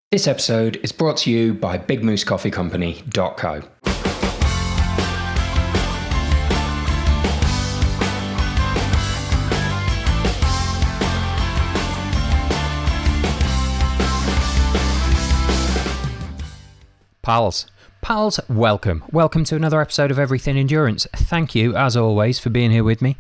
This episode is brought to you by BigMooseCoffeeCompany.co. Pals, welcome to another episode of Everything Endurance. Thank you, as always, for being here with me,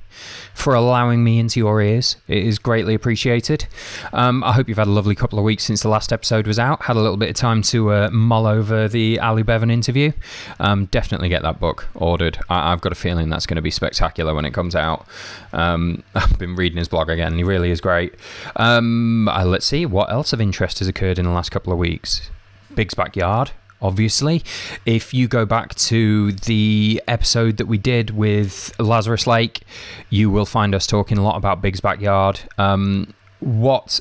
for allowing me into your ears. It is greatly appreciated. I hope you've had a lovely couple of weeks since the last episode was out. Had a little bit of time to mull over the Ali Bevan interview. Definitely get that book ordered. I've got a feeling that's going to be spectacular when it comes out. I've been reading his blog again. He really is great. Let's see, what else of interest has occurred in the last couple of weeks? Big's Backyard. Obviously, if you go back to the episode that we did with Lazarus Lake, you will find us talking a lot about Big's Backyard. What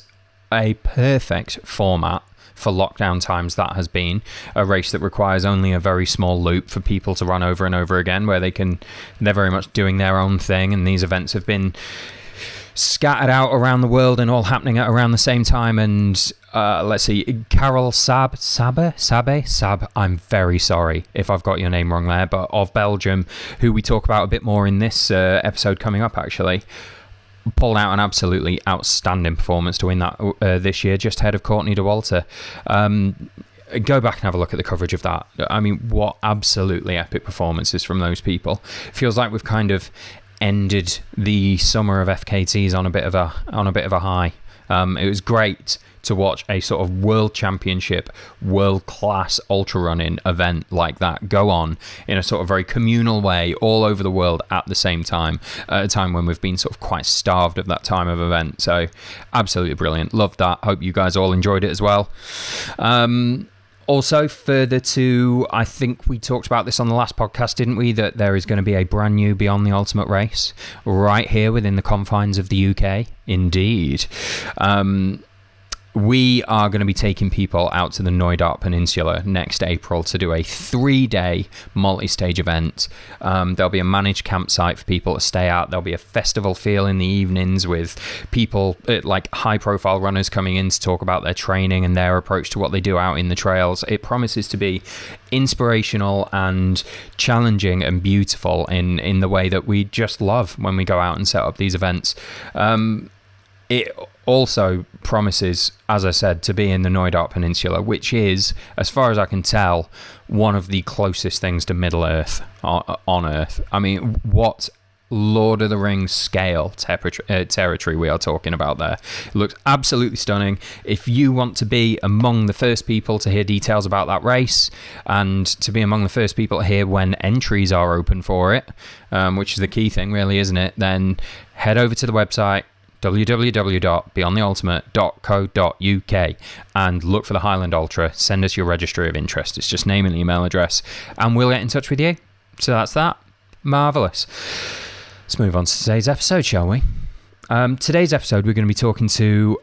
a perfect format for lockdown times that has been. A race that requires only a very small loop for people to run over and over again, where they're very much doing their own thing, and these events have been scattered out around the world and all happening at around the same time. And let's see, Karel, Sabbe, I'm very sorry if I've got your name wrong there, but of Belgium, who we talk about a bit more in this episode coming up, actually, pulled out an absolutely outstanding performance to win that this year, just ahead of Courtney Dauwalter. Go back and have a look at the coverage of that. I mean, what absolutely epic performances from those people. Feels like we've kind of ended the summer of FKTs on a bit of a high. It was great to watch a sort of world championship, world-class ultra running event like that go on in a sort of very communal way all over the world at the same time, at a time when we've been sort of quite starved of that time of event. So absolutely brilliant. Loved that. Hope you guys all enjoyed it as well. Also, further to, I think we talked about this on the last podcast, didn't we? That there is going to be a brand new Beyond the Ultimate race right here within the confines of the UK. Indeed. We are going to be taking people out to the Knoydart Peninsula next April to do a 3-day multi-stage event. There'll be a managed campsite for people to stay at. There'll be a festival feel in the evenings with people, like high-profile runners, coming in to talk about their training and their approach to what they do out in the trails. It promises to be inspirational and challenging and beautiful in the way that we just love when we go out and set up these events. It also promises, as I said, to be in the Knoydart Peninsula, which is, as far as I can tell, one of the closest things to Middle Earth on Earth. I mean, what Lord of the Rings scale territory we are talking about there. It looks absolutely stunning. If you want to be among the first people to hear details about that race, and to be among the first people to hear when entries are open for it, which is the key thing really, isn't it, then head over to the website www.beyondtheultimate.co.uk and look for the Highland Ultra. Send us your registry of interest. It's just name and email address and we'll get in touch with you. So that's that. Marvellous. Let's move on to today's episode, shall we? Today's episode we're going to be talking to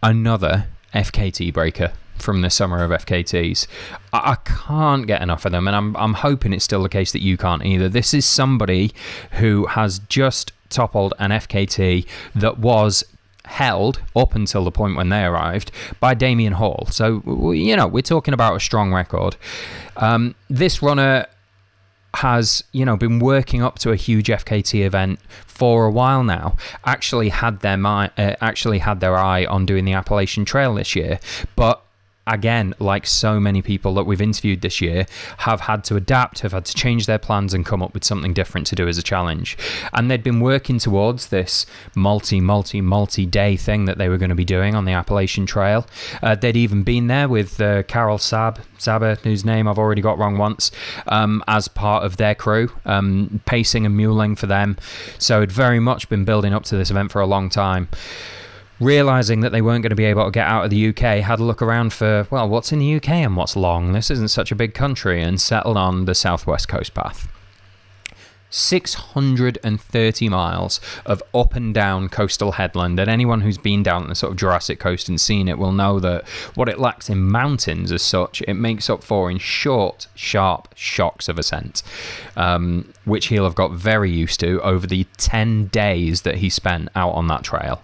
another FKT breaker from the summer of FKTs. I can't get enough of them, and I'm hoping it's still the case that you can't either. This is somebody who has just toppled an FKT that was held up until the point when they arrived by Damian Hall. So, you know, we're talking about a strong record. This runner has, been working up to a huge FKT event for a while now. Actually had their eye on doing the Appalachian Trail this year, but again, like so many people that we've interviewed this year, have had to adapt, have had to change their plans and come up with something different to do as a challenge. And they'd been working towards this multi-day thing that they were going to be doing on the Appalachian Trail. They'd even been there with Karel, Sabbe, whose name I've already got wrong once, as part of their crew, pacing and muling for them. So it'd very much been building up to this event for a long time. Realising that they weren't going to be able to get out of the UK, had a look around for, well, what's in the UK and what's long? This isn't such a big country, and settled on the Southwest Coast Path. 630 miles of up and down coastal headland, and anyone who's been down the sort of Jurassic Coast and seen it will know that what it lacks in mountains as such, it makes up for in short, sharp shocks of ascent, which he'll have got very used to over the 10 days that he spent out on that trail.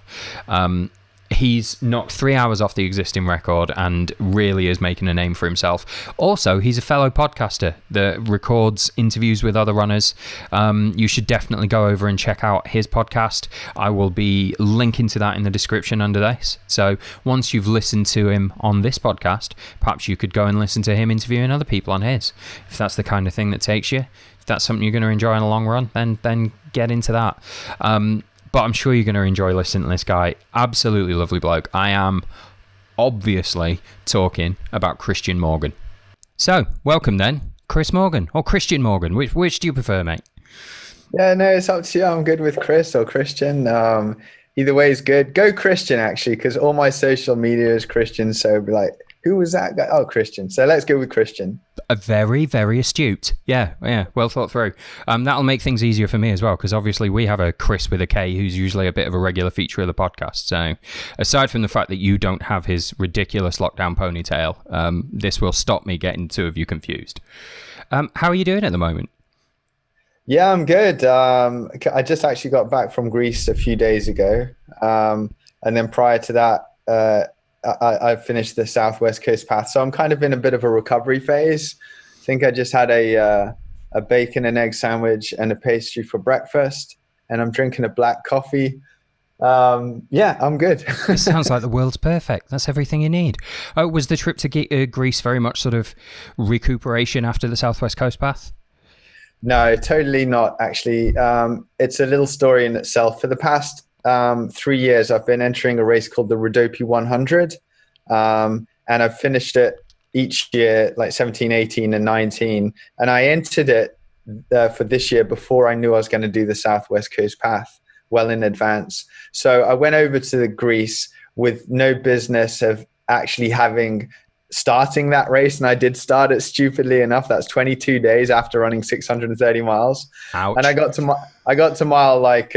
He's knocked 3 hours off the existing record and really is making a name for himself. Also, he's a fellow podcaster that records interviews with other runners. You should definitely go over and check out his podcast. I will be linking to that in the description under this. So once you've listened to him on this podcast, perhaps you could go and listen to him interviewing other people on his. If that's the kind of thing that takes you, if that's something you're going to enjoy in the long run, then get into that. But I'm sure you're going to enjoy listening to this guy. Absolutely lovely bloke. I am obviously talking about Kristian Morgan. So, welcome then, Chris Morgan, or Kristian Morgan. Which do you prefer, mate? Yeah, no, it's up to you. I'm good with Chris or Christian. Either way is good. Go Christian, actually, because all my social media is Christian. So, be like, who was that guy? Oh, Christian. So let's go with Christian. A very, very astute. Yeah, well thought through. That'll make things easier for me as well, because obviously we have a Chris with a K who's usually a bit of a regular feature of the podcast. So aside from the fact that you don't have his ridiculous lockdown ponytail, this will stop me getting two of you confused. How are you doing at the moment? Yeah, I'm good. I just actually got back from Greece a few days ago. And then prior to that, I finished the Southwest Coast Path. So I'm kind of in a bit of a recovery phase. I think I just had a bacon and egg sandwich and a pastry for breakfast, and I'm drinking a black coffee. Yeah, I'm good. It sounds like the world's perfect. That's everything you need. Was the trip to Greece very much sort of recuperation after the Southwest Coast Path? No, totally not, actually. It's a little story in itself. For the past 3 years, I've been entering a race called the Rhodope 100. And I've finished it each year, like 17, 18, and 19. And I entered it for this year before I knew I was going to do the Southwest Coast Path, well in advance. So I went over to Greece with no business of actually starting that race. And I did start it, stupidly enough. That's 22 days after running 630 miles. Ouch. And I got to mile like,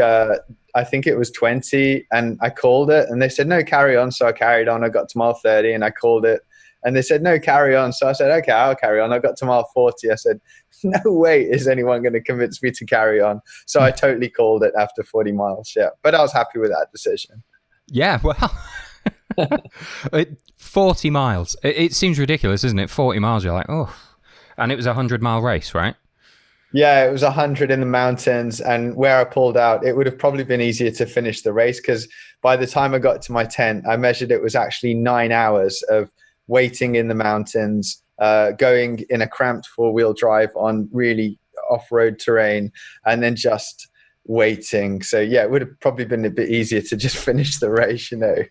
I think it was 20, and I called it, and they said, no, carry on. So I carried on. I got to mile 30 and I called it, and they said, no, carry on. So I said, okay, I'll carry on. I got to mile 40. I said, no way is anyone going to convince me to carry on. So I totally called it after 40 miles. Yeah. But I was happy with that decision. Yeah. Well, 40 miles. It seems ridiculous, isn't it? 40 miles. You're like, oh, and it was a 100-mile race, right? Yeah, it was 100 in the mountains, and where I pulled out, it would have probably been easier to finish the race, because by the time I got to my tent, I measured it was actually 9 hours of waiting in the mountains, going in a cramped four-wheel drive on really off-road terrain, and then just waiting. So yeah, it would have probably been a bit easier to just finish the race, you know.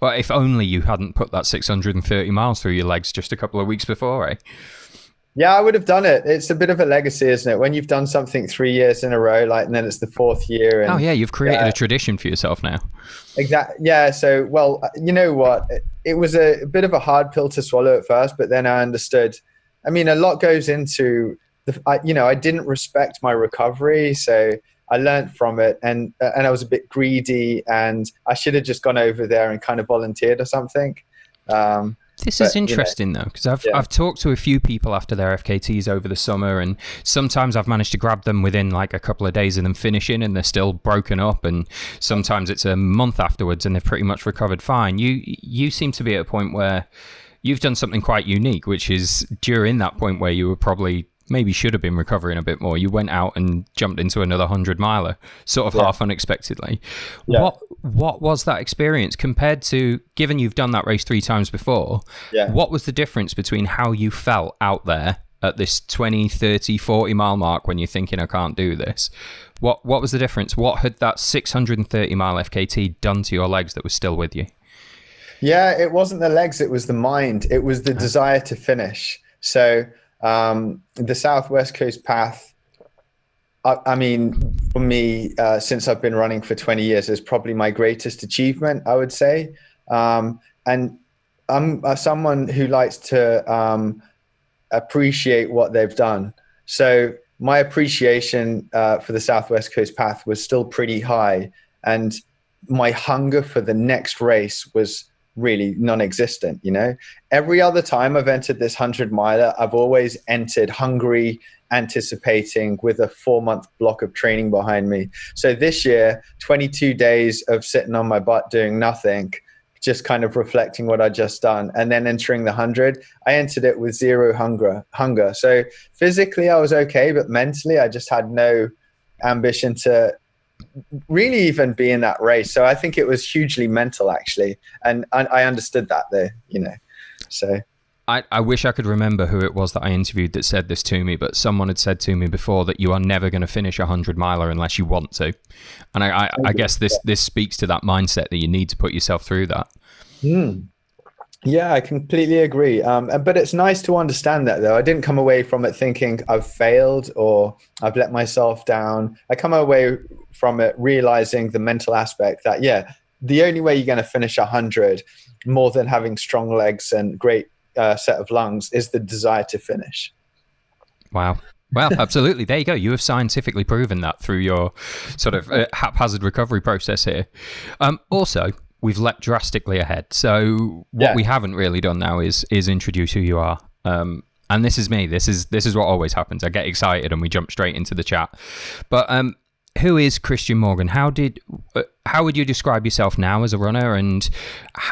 Well, if only you hadn't put that 630 miles through your legs just a couple of weeks before, eh? Yeah, I would have done it. It's a bit of a legacy, isn't it? When you've done something 3 years in a row, like, and then it's the fourth year. And, oh yeah, you've created a tradition for yourself now. Exactly. Yeah. So, well, you know what? It was a bit of a hard pill to swallow at first, but then I understood. I mean, a lot goes into I didn't respect my recovery, so I learned from it, and I was a bit greedy, and I should have just gone over there and kind of volunteered or something. This is interesting, though, because I've talked to a few people after their FKTs over the summer, and sometimes I've managed to grab them within like a couple of days of them finishing, and they're still broken up, and sometimes it's a month afterwards, and they've pretty much recovered fine. You seem to be at a point where you've done something quite unique, which is during that point where you were probably maybe should have been recovering a bit more. You went out and jumped into another 100-miler, sort of half unexpectedly. Yeah. What was that experience compared to, given you've done that race 3 times before, what was the difference between how you felt out there at this 20, 30, 40-mile mark when you're thinking, I can't do this? What was the difference? What had that 630-mile FKT done to your legs that was still with you? Yeah, it wasn't the legs, it was the mind. It was the desire to finish. So the Southwest Coast Path, I mean, for me, since I've been running for 20 years, is probably my greatest achievement, I would say. And I'm someone who likes to appreciate what they've done. So my appreciation for the Southwest Coast Path was still pretty high. And my hunger for the next race was really non-existent, you know. Every other time I've entered this 100-miler, I've always entered hungry, anticipating, with a 4-month block of training behind me. So this year, 22 days of sitting on my butt doing nothing, just kind of reflecting what I'd just done, and then entering the 100, I entered it with zero hunger. So physically I was okay, but mentally I just had no ambition to really even be in that race. So I think it was hugely mental, actually. And I understood that there, you know, so. I wish I could remember who it was that I interviewed that said this to me, but someone had said to me before that you are never going to finish a 100-miler unless you want to. And I guess this speaks to that mindset that you need to put yourself through that. Yeah, I completely agree. But it's nice to understand that, though. I didn't come away from it thinking I've failed or I've let myself down. I come away from it realizing the mental aspect that, yeah, the only way you're going to finish 100 more than having strong legs and great set of lungs is the desire to finish. Wow. Well, absolutely. There you go. You have scientifically proven that through your sort of haphazard recovery process here. Also, we've leapt drastically ahead. So what we haven't really done now is introduce who you are. And this is me. This is what always happens. I get excited and we jump straight into the chat. But who is Kristian Morgan? How would you describe yourself now as a runner, and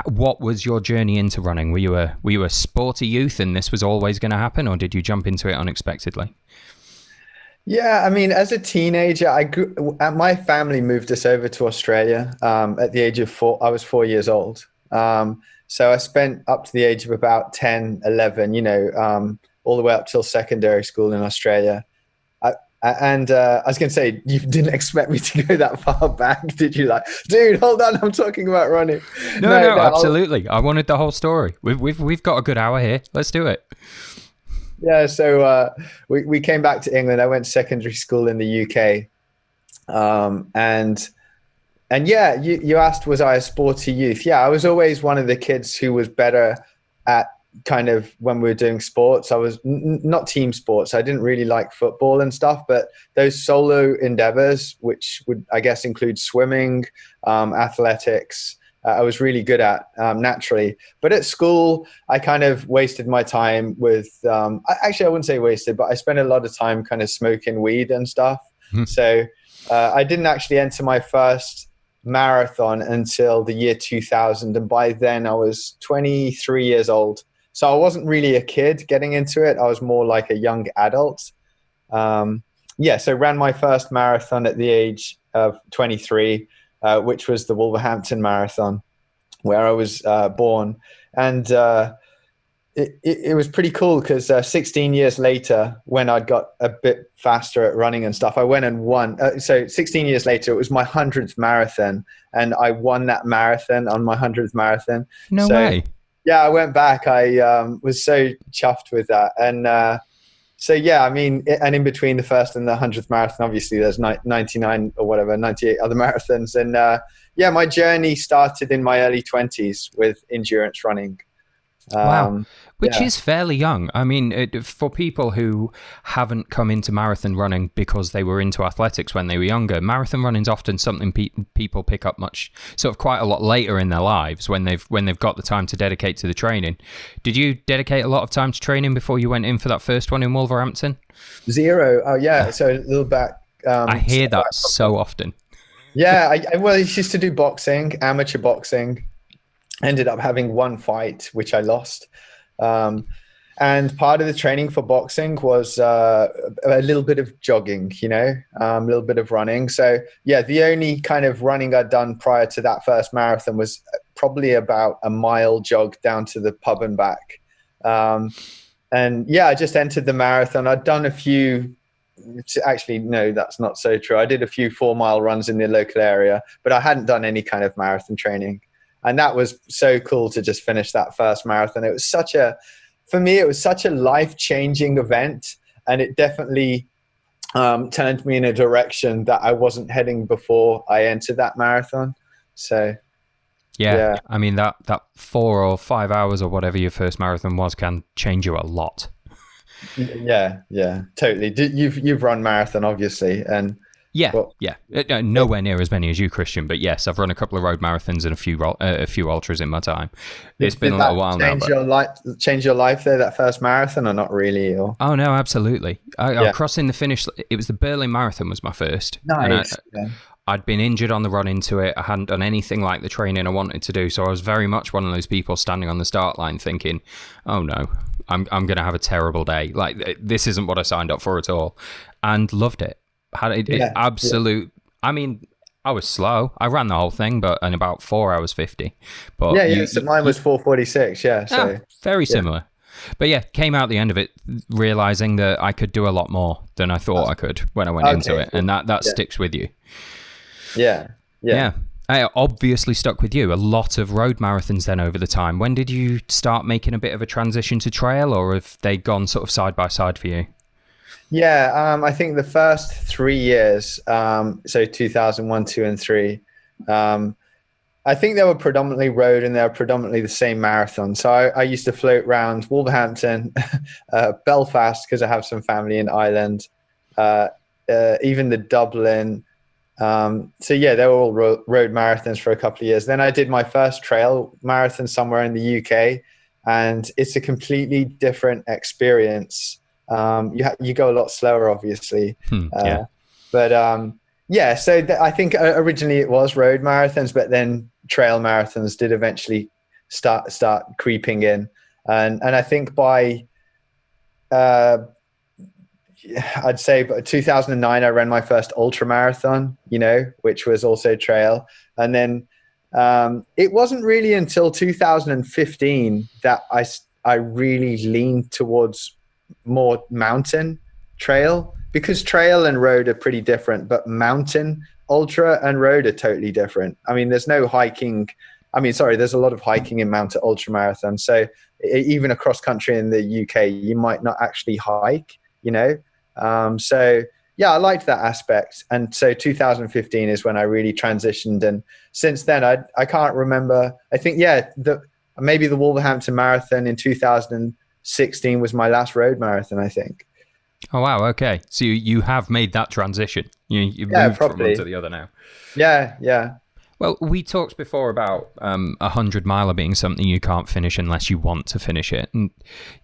what was your journey into running? Were you a sporty youth and this was always going to happen, or did you jump into it unexpectedly? Yeah, I mean, as a teenager, my family moved us over to Australia at the age of 4. I was 4 years old. So I spent up to the age of about 10, 11, you know, all the way up till secondary school in Australia. I was going to say, you didn't expect me to go that far back, did you? Like, dude, hold on, I'm talking about running. No, absolutely. I wanted the whole story. We've got a good hour here. Let's do it. Yeah, so we came back to England. I went to secondary school in the UK. And yeah, you asked, was I a sporty youth? Yeah, I was always one of the kids who was better at kind of when we were doing sports. I was not team sports. I didn't really like football and stuff, but those solo endeavors, which would, I guess, include swimming, athletics, I was really good at naturally. But at school, I kind of wasted my time with, actually, I wouldn't say wasted, but I spent a lot of time kind of smoking weed and stuff. So I didn't actually enter my first marathon until the year 2000. And by then I was 23 years old. So I wasn't really a kid getting into it. I was more like a young adult. So ran my first marathon at the age of 23, which was the Wolverhampton Marathon, where I was born. And it was pretty cool because 16 years later, when I'd got a bit faster at running and stuff, I went and won. So 16 years later, it was my 100th marathon, and I won that marathon on my 100th marathon. No way. Yeah, I went back. I was so chuffed with that. And so, yeah, I mean, and in between the first and the 100th marathon, obviously there's 99 or whatever, 98 other marathons. And yeah, my journey started in my early 20s with endurance running. Wow. Which is fairly young. I mean, for people who haven't come into marathon running because they were into athletics when they were younger, marathon running is often something people pick up quite a lot later in their lives when they've got the time to dedicate to the training. Did you dedicate a lot of time to training before you went in for that first one in Wolverhampton? 0. Oh, yeah. So a little back. I hear that so often. Yeah. I used to do boxing, amateur boxing. Ended up having one fight, which I lost. And part of the training for boxing was a little bit of jogging, you know, a little bit of running. So, yeah, the only kind of running I'd done prior to that first marathon was probably about a mile jog down to the pub and back. And, yeah, I just entered the marathon. I'd done a few – actually, no, that's not so true. I did a few 4-mile runs in the local area, but I hadn't done any kind of marathon training. And that was so cool to just finish that first marathon. It was for me, it was such a life-changing event. And it definitely turned me in a direction that I wasn't heading before I entered that marathon. So, yeah. I mean, that 4 or 5 hours or whatever your first marathon was can change you a lot. Yeah, totally. You've run marathon, obviously. And Yeah, Well, yeah. Nowhere near as many as you, Kristian, but yes, I've run a couple of road marathons and a few ultras in my time. It's been a little while now. Change your life though, that first marathon, or not really? Or Oh no, absolutely. I crossing the finish. It was the Berlin Marathon was my first. nice. And I'd been injured on the run into it. I hadn't done anything like the training I wanted to do, so I was very much one of those people standing on the start line thinking, "Oh no, I'm going to have a terrible day. Like this isn't what I signed up for at all," and loved it. Had it absolute. I mean, I was slow. I ran the whole thing, but in about 4 hours 50. But so mine was 4:46. Yeah, so very similar. But yeah, came out the end of it realizing that I could do a lot more than I thought I could when I went into it, and that sticks with you. Yeah. I obviously stuck with you. A lot of road marathons then over the time. When did you start making a bit of a transition to trail, or have they gone sort of side by side for you? Yeah, I think the first 3 years, so 2001, 2, and 3, I think they were predominantly road, and they were predominantly the same marathon. So I used to float around Wolverhampton, Belfast, because I have some family in Ireland, even the Dublin. So yeah, they were all road marathons for a couple of years. Then I did my first trail marathon somewhere in the UK, and it's a completely different experience. You go a lot slower, obviously. But I think originally it was road marathons, but then trail marathons did eventually start creeping in, and I think by I'd say by 2009 I ran my first ultra marathon, which was also trail, and then it wasn't really until 2015 that I really leaned towards more mountain trail, because trail and road are pretty different, but mountain ultra and road are totally different. I mean, there's no hiking. There's a lot of hiking in mountain ultra marathon. So even across country in the UK, you might not actually hike, So yeah, I liked that aspect. And so 2015 is when I really transitioned. And since then, I can't remember. I think, maybe the Wolverhampton Marathon in 2016 was my last road marathon, I think. Oh, wow. Okay. So you have made that transition. You've moved from one to the other now. Yeah. Well, we talked before about 100-miler being something you can't finish unless you want to finish it. And,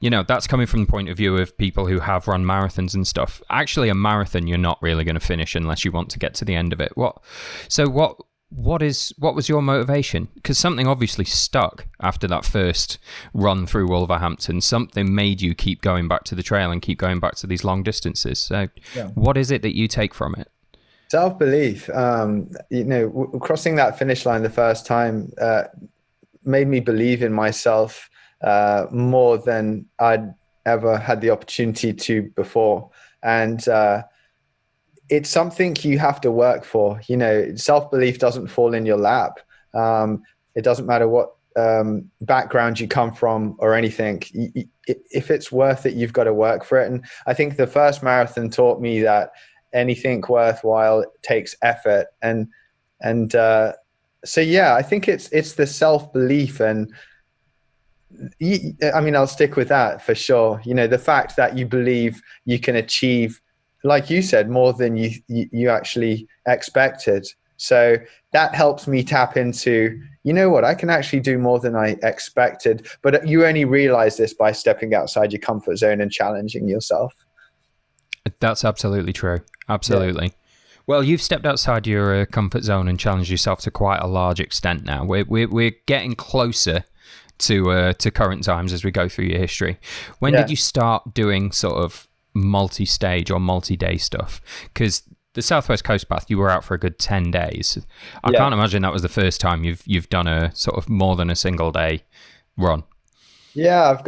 that's coming from the point of view of people who have run marathons and stuff. Actually, a marathon you're not really going to finish unless you want to get to the end of it. What was your motivation? Because something obviously stuck after that first run through Wolverhampton. Something made you keep going back to the trail and keep going back to these long distances. So what is it that you take from it? Self-belief. Crossing that finish line the first time made me believe in myself more than I'd ever had the opportunity to before. And it's something you have to work for. Self-belief doesn't fall in your lap. It doesn't matter what background you come from or anything. If it's worth it, you've got to work for it. And I think the first marathon taught me that anything worthwhile takes effort. And I think it's the self-belief. And I'll stick with that for sure. The fact that you believe you can achieve, like you said, more than you actually expected. So that helps me tap into, I can actually do more than I expected. But you only realize this by stepping outside your comfort zone and challenging yourself. That's absolutely true. Absolutely. Yeah. Well, you've stepped outside your comfort zone and challenged yourself to quite a large extent now. We're getting closer to current times as we go through your history. When did you start doing sort of multi-stage or multi-day stuff? Because the Southwest Coast Path, you were out for a good 10 days. I can't imagine that was the first time you've done a sort of more than a single day run. Yeah,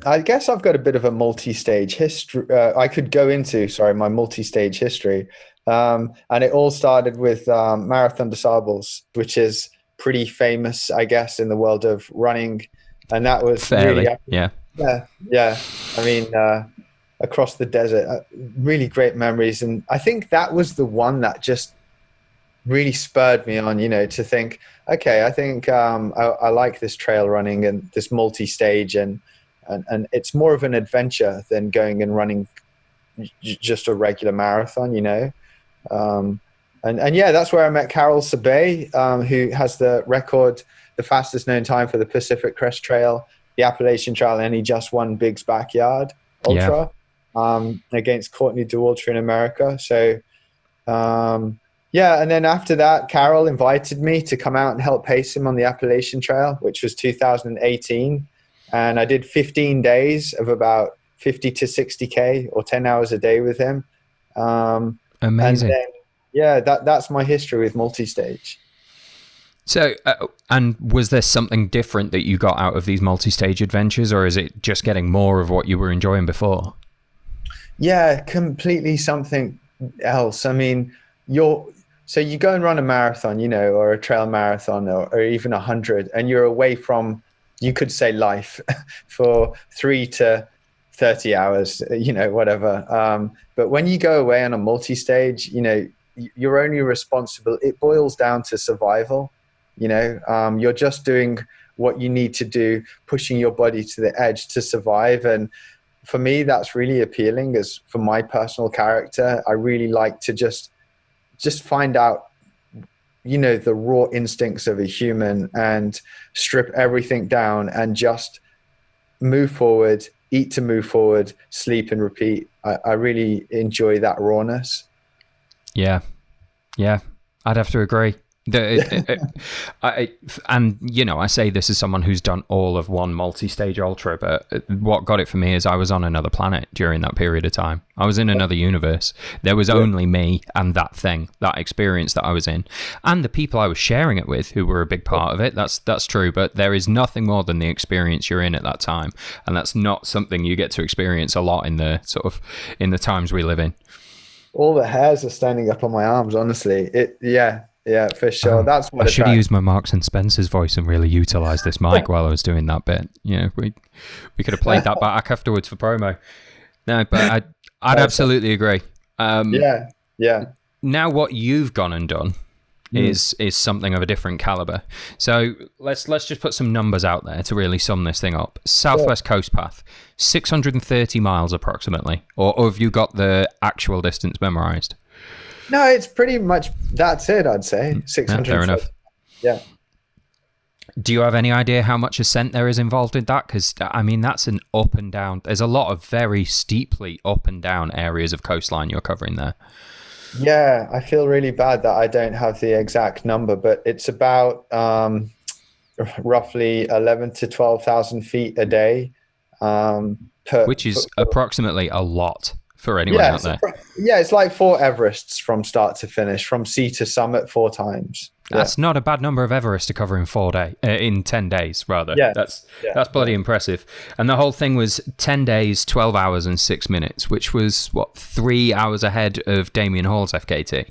I guess I've got a bit of a multi-stage history. I could go into, my multi-stage history. And it all started with Marathon des Sables, which is pretty famous, I guess, in the world of running. And that was fairly, Yeah. Across the desert, really great memories. And I think that was the one that just really spurred me on, to think, okay, I think I like this trail running and this multi-stage, and it's more of an adventure than going and running just a regular marathon, And yeah, that's where I met Karel Sabbe, who has the record, the fastest known time for the Pacific Crest Trail, the Appalachian Trail, and he just won Big's Backyard Ultra against Courtney Dauwalter in America. So yeah, and then after that, Karel invited me to come out and help pace him on the Appalachian Trail, which was 2018. And I did 15 days of about 50 to 60K or 10 hours a day with him. Amazing. And then, yeah, that's my history with multi-stage. So, and was there something different that you got out of these multi-stage adventures, or is it just getting more of what you were enjoying before? Yeah, completely something else. I mean, so you go and run a marathon, or a trail marathon, or even 100, and you're away from, you could say, life for 3 to 30 hours, whatever. But when you go away on a multi-stage, you're only responsible. It boils down to survival. You're just doing what you need to do, pushing your body to the edge to survive. And for me, that's really appealing, as for my personal character. I really like to just find out, the raw instincts of a human and strip everything down and just move forward, eat to move forward, sleep and repeat. I really enjoy that rawness. Yeah, I'd have to agree. I say this as someone who's done all of one multi-stage ultra, but what got it for me is I was on another planet during that period of time. I was in another universe. There was only me and that experience that I was in, and the people I was sharing it with, who were a big part of it. That's true, but there is nothing more than the experience you're in at that time, and that's not something you get to experience a lot in the times we live in. All the hairs are standing up on my arms, honestly. Yeah, for sure. That's what I should have used my Marks and Spencer's voice and really utilised this mic while I was doing that bit. We could have played that back afterwards for promo. No, but I'd absolutely agree. Yeah. Now what you've gone and done is something of a different caliber. So let's just put some numbers out there to really sum this thing up. Southwest Coast Path, 630 miles approximately, or have you got the actual distance memorised? No, it's pretty much, that's it, I'd say. 600. Fair enough. Yeah. Do you have any idea how much ascent there is involved in that? Because, that's an up and down. There's a lot of very steeply up and down areas of coastline you're covering there. Yeah, I feel really bad that I don't have the exact number, but it's about roughly 11 to 12,000 feet a day. Which is approximately a lot for anyone out there. It's like 4 Everests from start to finish, from sea to summit 4 times. That's not a bad number of Everest to cover in 10 days, rather. Yeah. That's bloody impressive. And the whole thing was 10 days, 12 hours and 6 minutes, which was, 3 hours ahead of Damian Hall's FKT?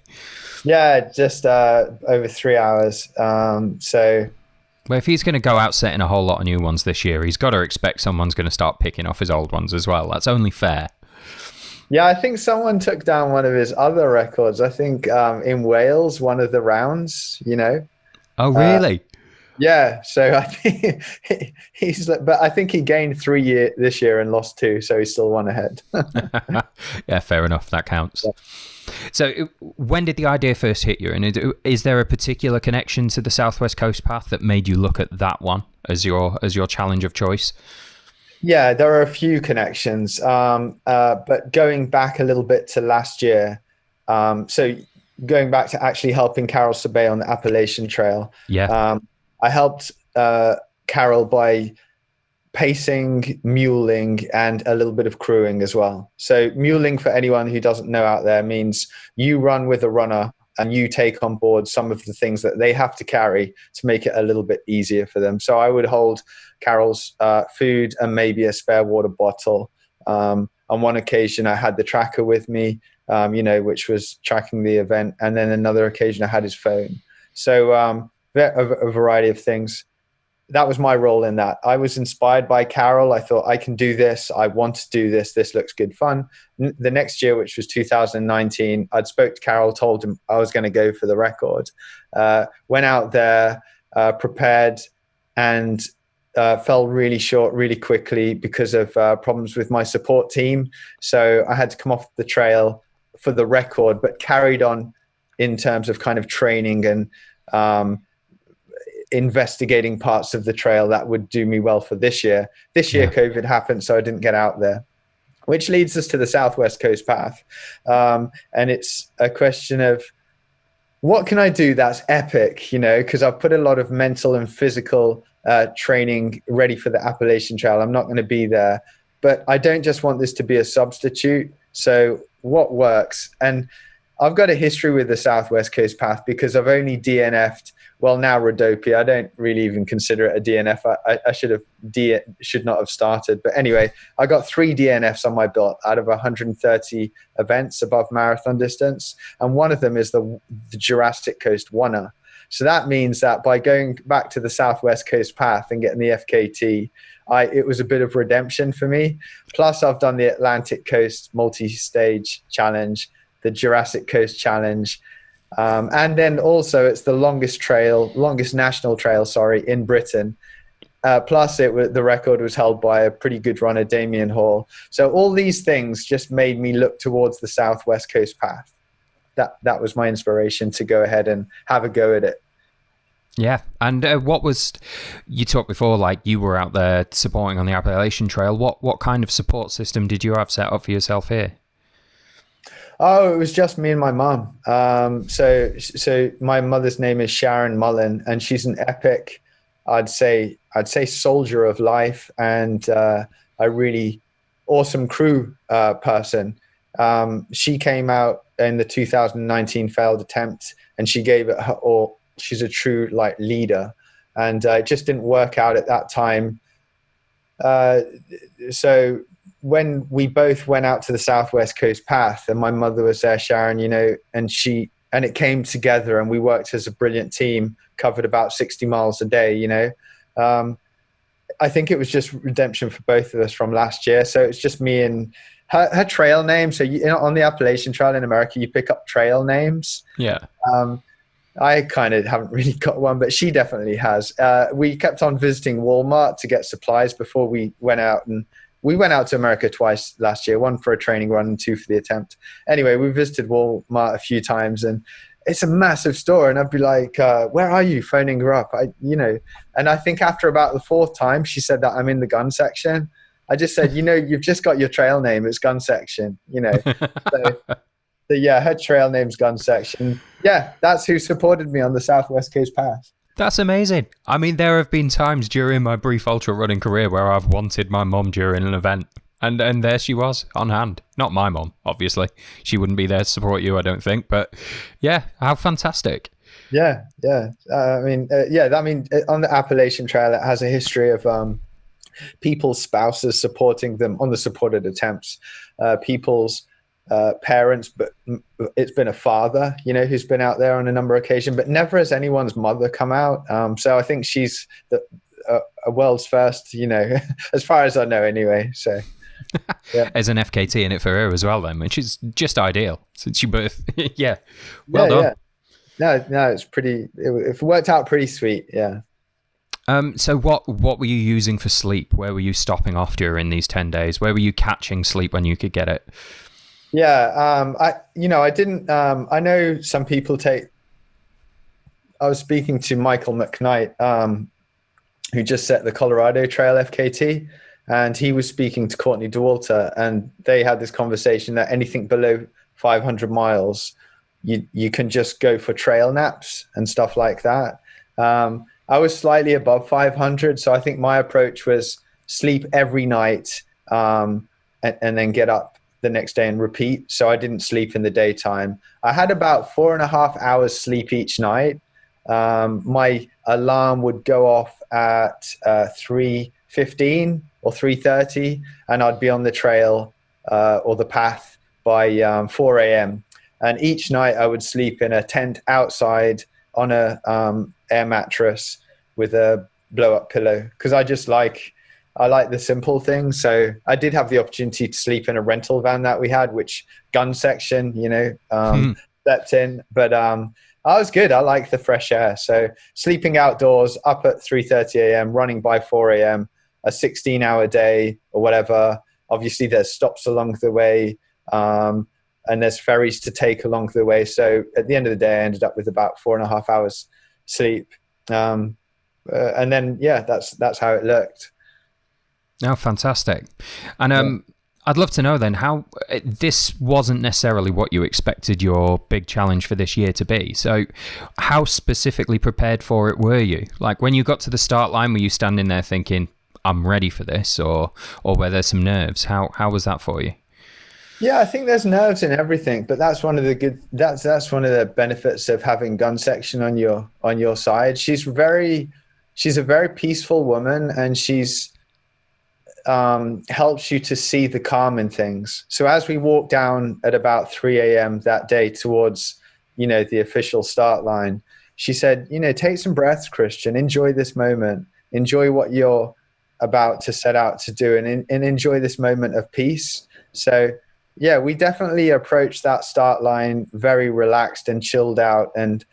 Yeah, just over 3 hours. So... Well, if he's going to go out setting a whole lot of new ones this year, he's got to expect someone's going to start picking off his old ones as well. That's only fair. Yeah, I think someone took down one of his other records. I think in Wales, one of the rounds, Oh, really? Yeah. So I think but I think he gained 3 this year and lost 2, so he's still 1 ahead. Yeah, fair enough. That counts. Yeah. So when did the idea first hit you? And is there a particular connection to the Southwest Coast Path that made you look at that one as your challenge of choice? Yeah, there are a few connections, but going back a little bit to last year, so going back to actually helping Karel Sabbe on the Appalachian Trail, I helped Karel by pacing, muling, and a little bit of crewing as well. So muling, for anyone who doesn't know out there, means you run with a runner and you take on board some of the things that they have to carry to make it a little bit easier for them. So I would hold Karel's food and maybe a spare water bottle. On one occasion, I had the tracker with me, which was tracking the event. And then another occasion, I had his phone. So a variety of things. That was my role in that. I was inspired by Karel. I thought, I can do this. I want to do this. This looks good fun. The next year, which was 2019, I'd spoke to Karel, told him I was going to go for the record. Went out there, prepared, and fell really short really quickly because of problems with my support team. So I had to come off the trail for the record, but carried on in terms of kind of training and investigating parts of the trail that would do me well for this year. This year, COVID happened, so I didn't get out there, which leads us to the Southwest Coast Path. And it's a question of, what can I do that's epic, because I've put a lot of mental and physical training ready for the Appalachian Trail. I'm not going to be there, but I don't just want this to be a substitute. So what works? And I've got a history with the Southwest Coast Path because I've only DNF'd, well, now Rhodope. I don't really even consider it a DNF. I should not have started. But anyway, I got 3 DNFs on my belt out of 130 events above marathon distance. And one of them is the Jurassic Coast Oneer. So that means that by going back to the Southwest Coast Path and getting the FKT, it was a bit of redemption for me. Plus, I've done the Atlantic Coast Multi-Stage Challenge, the Jurassic Coast Challenge. And then also it's the longest national trail, in Britain. Plus the record was held by a pretty good runner, Damian Hall. So all these things just made me look towards the Southwest Coast Path. That was my inspiration to go ahead and have a go at it. Yeah. And you talked before, like you were out there supporting on the Appalachian Trail. What kind of support system did you have set up for yourself here? Oh, it was just me and my mum. So my mother's name is Sharon Mullen, and she's an epic, I'd say soldier of life, and a really awesome crew person. She came out in the 2019 failed attempt, and she gave it her all. She's a true leader, and it just didn't work out at that time. So when we both went out to the Southwest Coast Path, and my mother was there, Sharon, and it came together, and we worked as a brilliant team, covered about 60 miles a day, I think it was just redemption for both of us from last year. So it's just me and her trail name. So on the Appalachian Trail in America, you pick up trail names. Yeah. I kind of haven't really got one, but she definitely has. We kept on visiting Walmart to get supplies before we went out, and we went out to America twice last year, 1 for a training run and 2 for the attempt. Anyway, we visited Walmart a few times, and it's a massive store. And I'd be like, where are you? Phoning her up. And I think after about the 4th time, she said that I'm in the gun section. I just said, you've just got your trail name. It's gun section, So yeah, her trail name's gun section. Yeah, that's who supported me on the Southwest Coast Path. That's amazing. I mean, there have been times during my brief ultra running career where I've wanted my mum during an event, and there she was on hand. Not my mum, obviously. She wouldn't be there to support you, I don't think. But yeah, how fantastic. Yeah. On the Appalachian Trail, it has a history of people's spouses supporting them on the supported attempts, people's parents, but it's been a father, who's been out there on a number of occasions, but never has anyone's mother come out. So I think she's a world's first, as far as I know anyway. So yeah. There's an FKT in it for her as well then, which is just ideal since you both, yeah. Well done. Yeah. No, it's pretty, it worked out pretty sweet. Yeah. So what were you using for sleep? Where were you stopping off during these 10 days? Where were you catching sleep when you could get it? Yeah, I didn't. I know some people I was speaking to Michael McKnight, who just set the Colorado Trail FKT, and he was speaking to Courtney DeWalter, and they had this conversation that anything below 500 miles, you can just go for trail naps and stuff like that. I was slightly above 500, so I think my approach was sleep every night, and then get up the next day and repeat. So I didn't sleep in the daytime. I had about 4.5 hours sleep each night. My alarm would go off at 3:15 or 3:30, and I'd be on the trail or the path by 4 a.m. And each night I would sleep in a tent outside on a air mattress with a blow-up pillow, because I like the simple things. So I did have the opportunity to sleep in a rental van that we had, which gun section, slept in. But I was good. I like the fresh air. So sleeping outdoors, up at 3:30 a.m., running by 4 a.m., a 16-hour day or whatever. Obviously, there's stops along the way. and there's ferries to take along the way. So at the end of the day, I ended up with about 4.5 hours sleep. And then, that's how it looked. Oh, fantastic. And I'd love to know then how this wasn't necessarily what you expected your big challenge for this year to be. So how specifically prepared for it were you? Like when you got to the start line, were you standing there thinking, I'm ready for this, or were there some nerves? How was that for you? Yeah, I think there's nerves in everything, but that's one of the that's one of the benefits of having gun section on your side. She's a very peaceful woman, and she's helps you to see the calm in things. So as we walked down at about 3 a.m. that day towards, the official start line, she said, take some breaths, Kristian, enjoy this moment, enjoy what you're about to set out to do, and enjoy this moment of peace. So yeah, we definitely approached that start line very relaxed and chilled out. And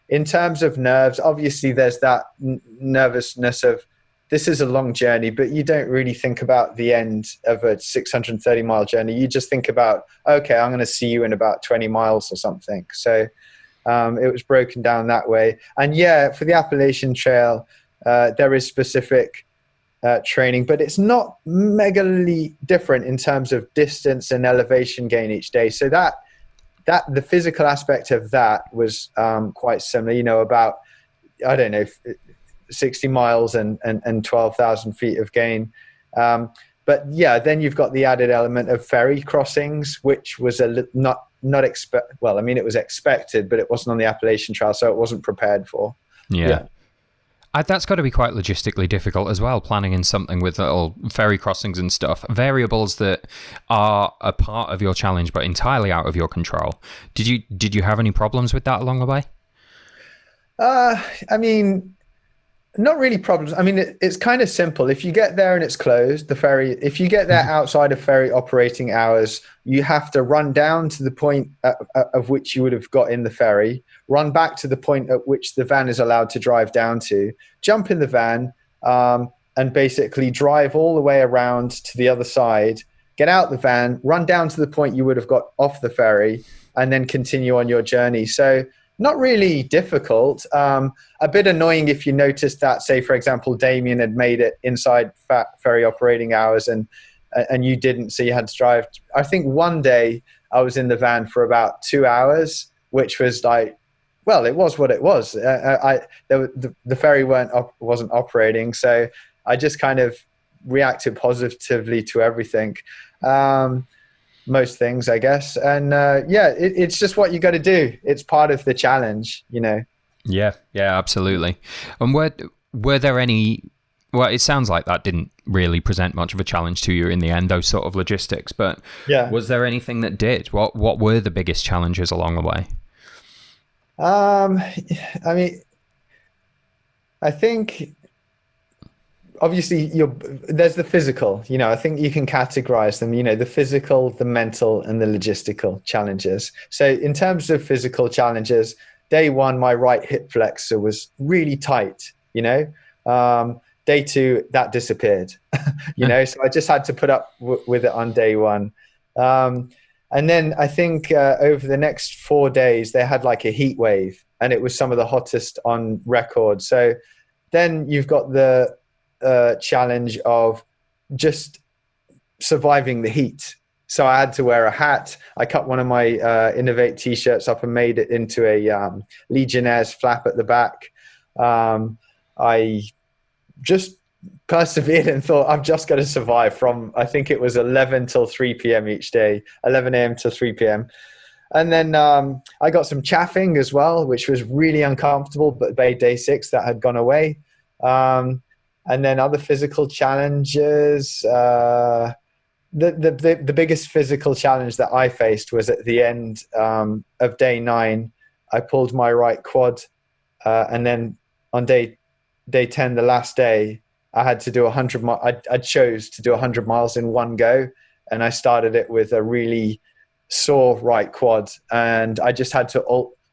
in terms of nerves, obviously there's that nervousness of, this is a long journey, but you don't really think about the end of a 630-mile journey. You just think about, okay, I'm going to see you in about 20 miles or something. So it was broken down that way. And yeah, for the Appalachian Trail, there is specific training, but it's not megally different in terms of distance and elevation gain each day. So that the physical aspect of that was quite similar, about, I don't know, 60 miles and 12,000 feet of gain. But yeah, then you've got the added element of ferry crossings, which was it was expected, but it wasn't on the Appalachian Trail, so it wasn't prepared for. Yeah. That's got to be quite logistically difficult as well, planning in something with little ferry crossings and stuff, variables that are a part of your challenge but entirely out of your control. Did you have any problems with that along the way? I mean, not really problems. I mean, it's kind of simple. If you get there and it's closed, the ferry, if you get there outside of ferry operating hours, you have to run down to the point of which you would have got in the ferry, run back to the point at which the van is allowed to drive down to, jump in the van, and basically drive all the way around to the other side, get out the van, run down to the point you would have got off the ferry, and then continue on your journey. So not really difficult. A bit annoying if you noticed that, say, for example, Damian had made it inside ferry operating hours and you didn't, so you had to drive. I think one day I was in the van for about 2 hours, which was like, well, it was what it was. The ferry wasn't operating, so I just kind of reacted positively to everything. Most things, I guess. And it's just what you got to do. It's part of the challenge, Yeah, absolutely. And were there any, well, it sounds like that didn't really present much of a challenge to you in the end, those sort of logistics, but was there anything that did? What were the biggest challenges along the way? I mean, I think obviously there's the physical, I think you can categorize them, the physical, the mental, and the logistical challenges. So in terms of physical challenges, day one, my right hip flexor was really tight, day two, that disappeared, so I just had to put up with it on day one. And then I think over the next 4 days, they had like a heat wave, and it was some of the hottest on record. So then you've got the challenge of just surviving the heat. So I had to wear a hat. I cut one of my Innovate t-shirts up and made it into a Legionnaire's flap at the back. I just persevered and thought, I've just got to survive from, I think it was 11 till 3 p.m. each day, 11 a.m. to 3 p.m. And then I got some chaffing as well, which was really uncomfortable, but by day 6, that had gone away. And then other physical challenges. The biggest physical challenge that I faced was at the end of day 9. I pulled my right quad, and then on day 10, the last day, I had to do 100 miles. I chose to do 100 miles in one go, and I started it with a really sore right quad, and I just had to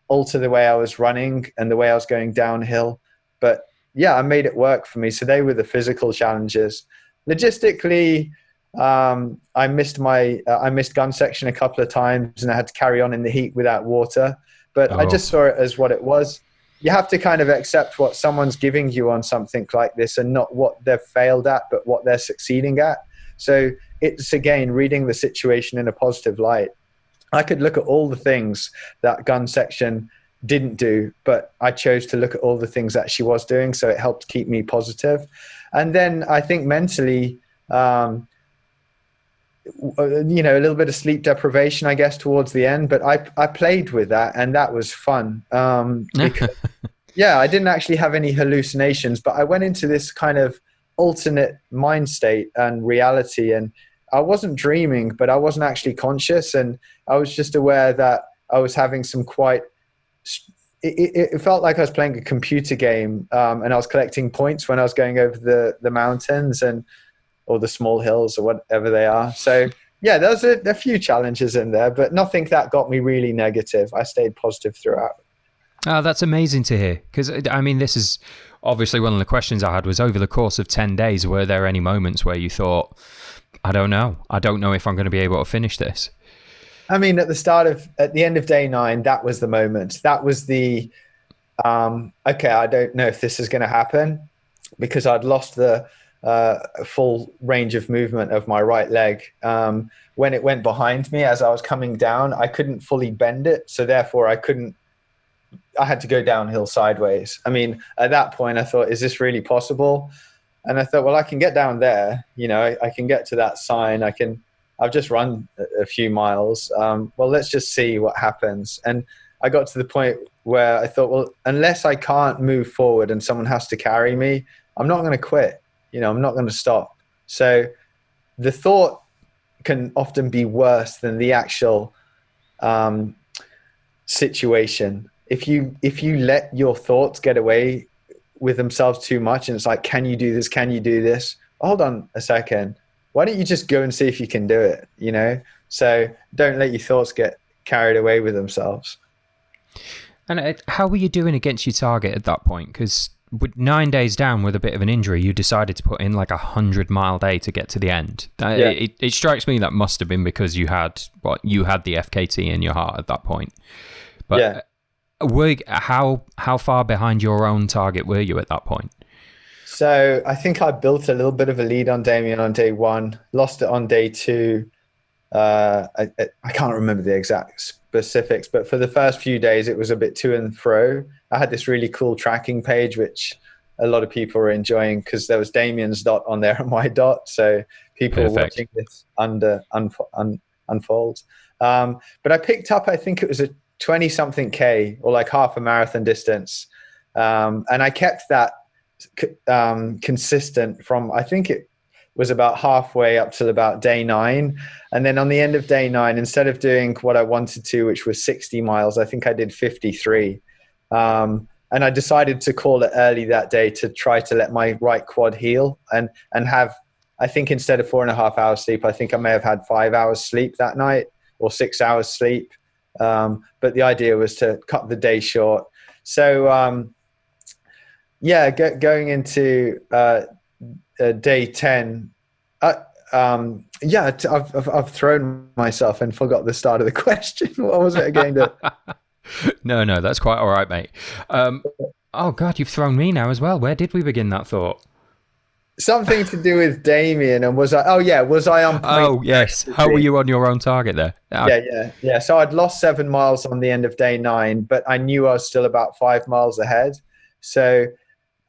alter the way I was running and the way I was going downhill. But yeah, I made it work for me. So they were the physical challenges. Logistically, I missed gun section a couple of times, and I had to carry on in the heat without water. But I just saw it as what it was. You have to kind of accept what someone's giving you on something like this, and not what they've failed at, but what they're succeeding at. So it's, again, reading the situation in a positive light. I could look at all the things that gun section didn't do, but I chose to look at all the things that she was doing. So it helped keep me positive. And then I think mentally, a little bit of sleep deprivation, I guess, towards the end, but I played with that, and that was fun. Because, I didn't actually have any hallucinations, but I went into this kind of alternate mind state and reality, and I wasn't dreaming, but I wasn't actually conscious, and I was just aware that I was having some it felt like I was playing a computer game, and I was collecting points when I was going over the mountains or the small hills or whatever they are. So yeah, there's a few challenges in there, but nothing that got me really negative. I stayed positive throughout. Oh, that's amazing to hear. Because, I mean, this is obviously one of the questions I had was, over the course of 10 days, were there any moments where you thought, I don't know if I'm going to be able to finish this? I mean, at the end of day 9, that was the moment. That was the, okay, I don't know if this is going to happen, because I'd lost the full range of movement of my right leg. When it went behind me as I was coming down, I couldn't fully bend it. So therefore I had to go downhill sideways. I mean, at that point I thought, is this really possible? And I thought, well, I can get down there, I can get to that sign. I've just run a few miles. Well, let's just see what happens. And I got to the point where I thought, well, unless I can't move forward and someone has to carry me, I'm not going to quit. I'm not going to stop. So the thought can often be worse than the actual situation. If you let your thoughts get away with themselves too much, and it's like, can you do this? Can you do this? Hold on a second. Why don't you just go and see if you can do it? So don't let your thoughts get carried away with themselves. And how were you doing against your target at that point? Because with 9 days down with a bit of an injury, you decided to put in like 100-mile day to get to the end. It strikes me that must have been because you had the FKT in your heart at that point. But how far behind your own target were you at that point? So I think I built a little bit of a lead on Damian on day 1, lost it on day 2. I can't remember the exact specifics, but for the first few days it was a bit to and fro. I had this really cool tracking page which a lot of people were enjoying, because there was Damian's dot on there and my dot, so people were watching this unfold. But I picked up, I think it was a 20-something K, or like half a marathon distance, and I kept that consistent from, I think it was about halfway up to about day 9. And then on the end of day 9, instead of doing what I wanted to, which was 60 miles, I think I did 53. And I decided to call it early that day to try to let my right quad heal and have, I think instead of 4.5 hours sleep, I think I may have had 5 hours sleep that night, or 6 hours sleep. But the idea was to cut the day short. So, going into day 10, I've thrown myself and forgot the start of the question. What was it again? No, that's quite all right, mate. Oh God, you've thrown me now as well. Where did we begin that thought? Something to do with Damian, and was I on point? Oh yes. How were you on your own target there? Yeah. So I'd lost 7 miles on the end of day 9, but I knew I was still about 5 miles ahead. So,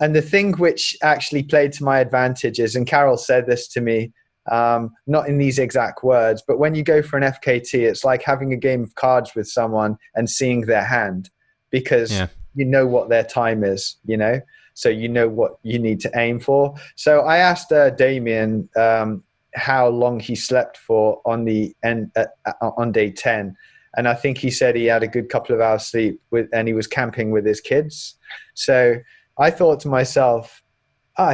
and the thing which actually played to my advantage is, and Karel said this to me, not in these exact words, but when you go for an FKT, it's like having a game of cards with someone and seeing their hand, because you know what their time is, so you know what you need to aim for. So I asked Damian how long he slept for on the end on day 10, and I think he said he had a good couple of hours sleep and he was camping with his kids. So I thought to myself,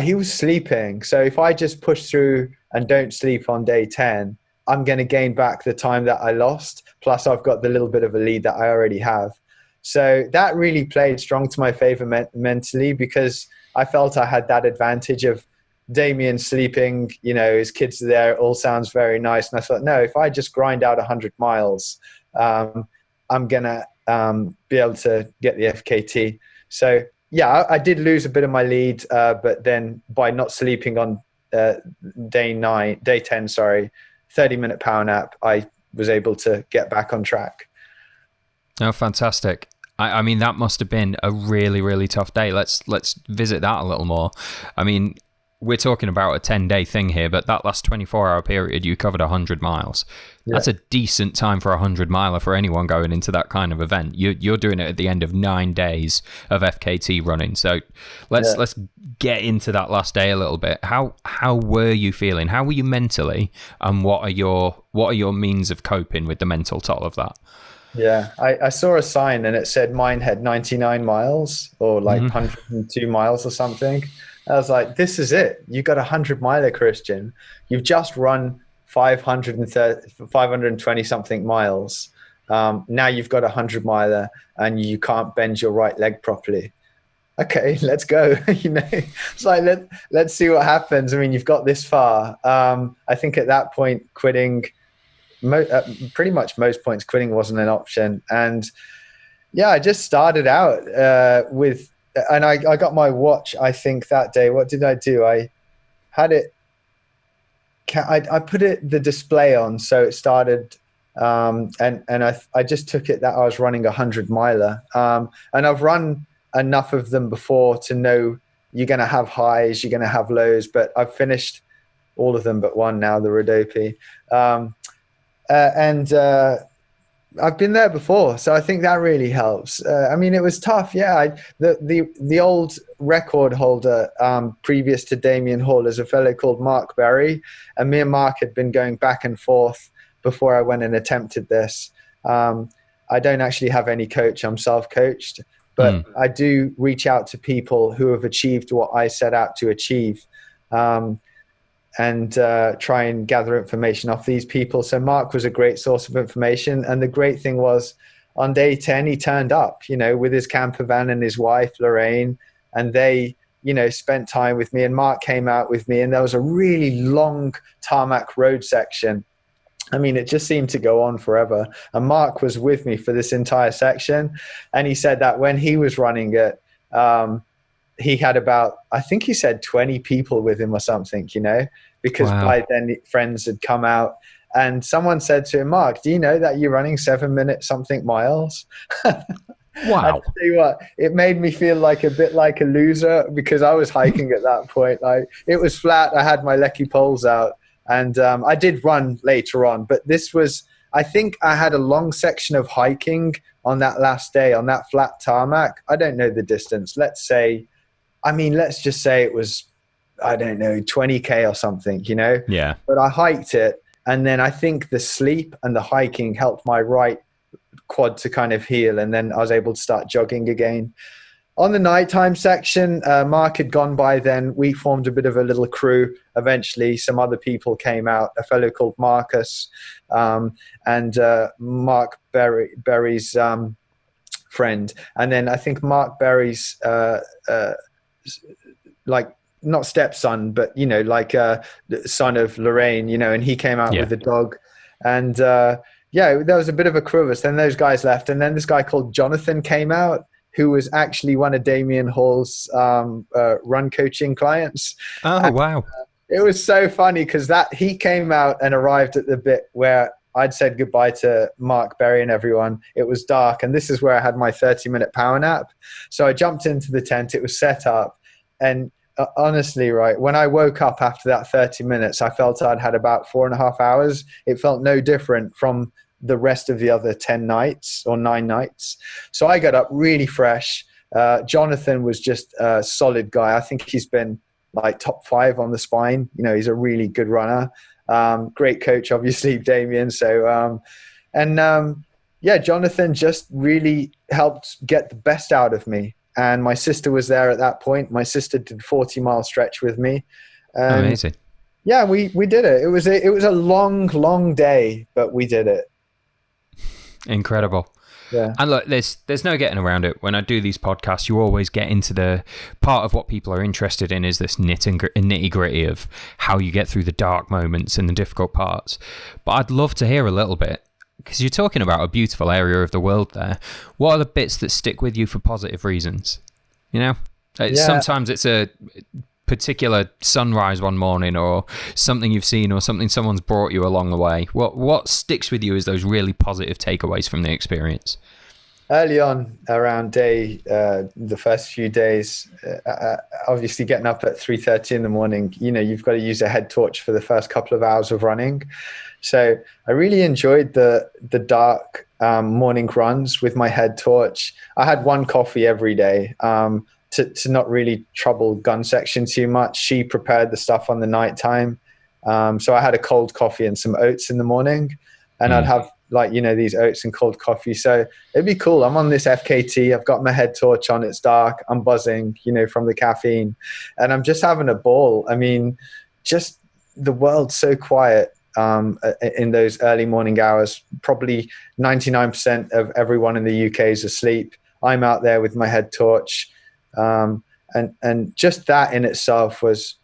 he was sleeping. So if I just push through and don't sleep on day 10, I'm going to gain back the time that I lost. Plus I've got the little bit of a lead that I already have. So that really played strong to my favor mentally, because I felt I had that advantage of Damian sleeping, his kids are there, it all sounds very nice. And I thought, no, if I just grind out 100 miles, I'm going to be able to get the FKT. So, yeah, I did lose a bit of my lead, but then by not sleeping on day 10, 30-minute power nap, I was able to get back on track. Oh, fantastic. I mean, that must have been a really, really tough day. Let's visit that a little more. I mean, we're talking about a 10-day thing here, but that last 24-hour period, you covered 100 miles. Yeah. That's a decent time for a 100-miler for anyone going into that kind of event. You're doing it at the end of 9 days of FKT running. So let's get into that last day a little bit. How were you feeling? How were you mentally? And what are your means of coping with the mental toll of that? Yeah, I saw a sign and it said mine had 99 miles or like 102 miles or something. I was like, this is it. You got 100-miler, Kristian. You've just run 520 something miles. Now you've got 100-miler and you can't bend your right leg properly. Okay, let's go. It's like, let's see what happens. I mean, you've got this far. I think at that point, quitting, pretty much most points, quitting wasn't an option. And yeah, I just started out and I got my watch, I think, that day. What did I do? I had it, I put the display on, so it started, and I just took it that I was running 100-miler. And I've run enough of them before to know you're going to have highs, you're going to have lows, but I've finished all of them but one now, the Rhodope. And I've been there before, so I think that really helps. I mean, it was tough. Yeah, the old record holder previous to Damian Hall is a fellow called Mark Berry, and me and Mark had been going back and forth before I went and attempted this. I don't actually have any coach. I'm self-coached, but I do reach out to people who have achieved what I set out to achieve. And try and gather information off these people. So Mark was a great source of information. And the great thing was on day 10, he turned up, with his camper van and his wife, Lorraine, and they, spent time with me. And Mark came out with me, and there was a really long tarmac road section. I mean, it just seemed to go on forever. And Mark was with me for this entire section. And he said that when he was running it, he had about, I think he said 20 people with him or something, because by then friends had come out. And someone said to him, Mark, do you know that you're running 7-minute something miles? Wow. I tell you what, it made me feel like a bit like a loser, because I was hiking at that point. Like, it was flat. I had my Lecky poles out, and I did run later on. But this was, I think I had a long section of hiking on that last day on that flat tarmac. I don't know the distance. Let's just say it was, I don't know, 20K or something, Yeah. But I hiked it. And then I think the sleep and the hiking helped my right quad to kind of heal. And then I was able to start jogging again. On the nighttime section, Mark had gone by then. We formed a bit of a little crew. Eventually, some other people came out, a fellow called Marcus, and Mark Berry's friend. And then I think Mark Berry's like not stepson, but son of Lorraine, and he came out with the dog. And there was a bit of a crew of us. Then those guys left, and then this guy called Jonathan came out, who was actually one of Damian Hall's run coaching clients. Oh, wow. It was so funny because he came out and arrived at the bit where I'd said goodbye to Mark Berry and everyone. It was dark, and this is where I had my 30-minute power nap. So I jumped into the tent. It was set up, and honestly, right, when I woke up after that 30 minutes, I felt I'd had about 4.5 hours. It felt no different from the rest of the other 10 nights or 9 nights. So I got up really fresh. Jonathan was just a solid guy. I think he's been like top 5 on the spine. He's a really good runner. Great coach, obviously, Damian. So, Jonathan just really helped get the best out of me. And my sister was there at that point. My sister did 40-mile stretch with me. Amazing. Yeah, we did it. It was a long, long day, but we did it. Incredible. Yeah. And look, there's no getting around it. When I do these podcasts, you always get into the part of what people are interested in is this nitty gritty of how you get through the dark moments and the difficult parts. But I'd love to hear a little bit, because you're talking about a beautiful area of the world there. What are the bits that stick with you for positive reasons? You know, sometimes it's a particular sunrise one morning, or something you've seen, or something someone's brought you along the way. What sticks with you is those really positive takeaways from the experience. Early on, around the first few days, obviously getting up at 3:30 in the morning, you've got to use a head torch for the first couple of hours of running. So I really enjoyed the dark morning runs with my head torch. I had one coffee every day to not really trouble gun section too much. She prepared the stuff on the nighttime. So I had a cold coffee and some oats in the morning, and I'd have these oats and cold coffee. So it'd be cool. I'm on this FKT. I've got my head torch on. It's dark. I'm buzzing, from the caffeine, and I'm just having a ball. I mean, just the world's so quiet in those early morning hours. Probably 99% of everyone in the UK is asleep. I'm out there with my head torch. And just that in itself was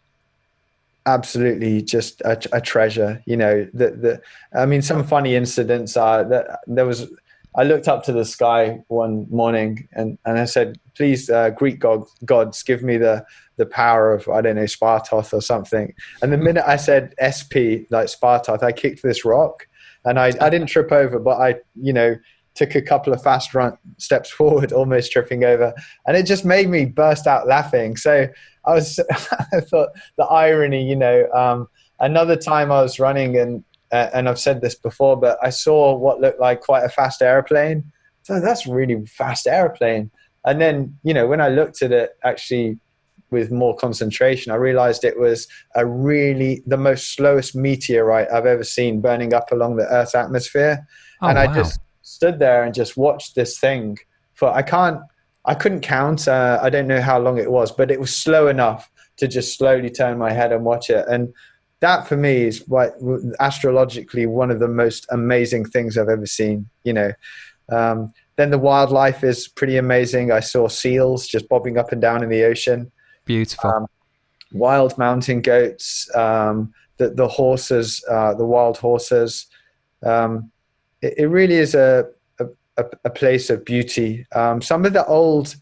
absolutely just a treasure. Some funny incidents are that I looked up to the sky one morning and I said, please, Greek gods, give me the power of, I don't know, Spartoth or something. And the minute I said SP, like Spartoth, I kicked this rock, and I didn't trip over, but I took a couple of fast steps forward, almost tripping over, and it just made me burst out laughing. So I thought the irony, another time I was running and I've said this before, but I saw what looked like quite a fast airplane. So that's a really fast airplane. And then, when I looked at it actually with more concentration, I realized it was the most slowest meteorite I've ever seen burning up along the Earth's atmosphere. Oh, wow. I just stood there and just watched this thing for, I couldn't count. I don't know how long it was, but it was slow enough to just slowly turn my head and watch it. And that for me is astrologically one of the most amazing things I've ever seen, Then the wildlife is pretty amazing. I saw seals just bobbing up and down in the ocean. Beautiful. Wild mountain goats, the horses, the wild horses. It really is a place of beauty. Some of the old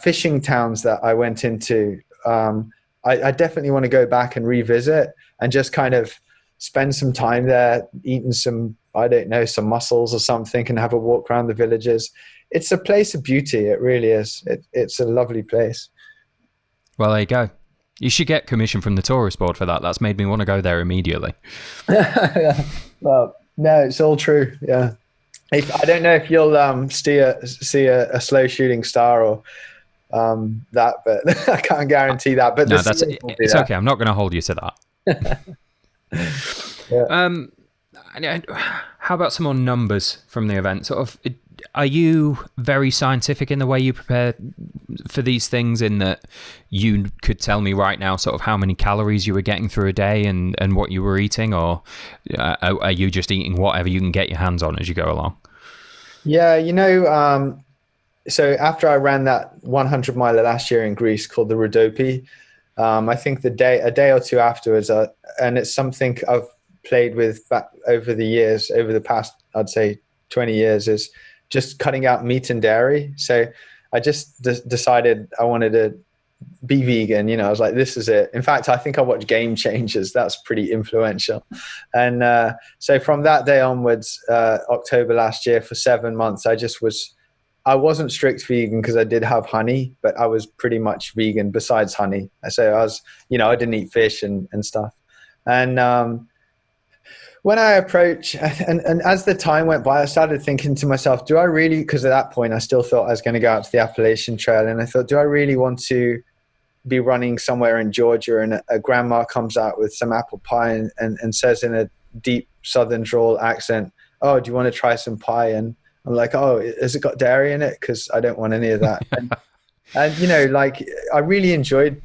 fishing towns that I went into, I definitely want to go back and revisit and just kind of spend some time there, eating some, I don't know, some mussels or something, and have a walk around the villages. It's a place of beauty. It really is. It's a lovely place. Well, there you go. You should get commission from the tourist board for that. That's made me want to go there immediately. Well, no, it's all true. Yeah. I don't know if you'll see a slow shooting star or that, but I can't guarantee that. But no, it's okay. I'm not going to hold you to that. Yeah. How about some more numbers from the event? Sort of, are you very scientific in the way you prepare for these things, in that you could tell me right now sort of how many calories you were getting through a day and what you were eating, or are you just eating whatever you can get your hands on as you go along? Yeah, so after I ran that 100 miler last year in Greece called the Rhodope, I think a day or two afterwards, and it's something I've played with back over the years, over the past, I'd say 20 years, is just cutting out meat and dairy. So I just decided I wanted to be vegan. I was like, this is it. In fact, I think I watched Game Changers. That's pretty influential. And so from that day onwards, October last year, for 7 months, I wasn't strict vegan because I did have honey, but I was pretty much vegan besides honey. So I was, I didn't eat fish and stuff. And when I approach, and as the time went by, I started thinking to myself, do I really, because at that point I still thought I was going to go out to the Appalachian Trail, and I thought, do I really want to be running somewhere in Georgia and a grandma comes out with some apple pie and says in a deep southern drawl accent, oh, do you want to try some pie? And I'm like, oh, has it got dairy in it? Because I don't want any of that. and I really enjoyed,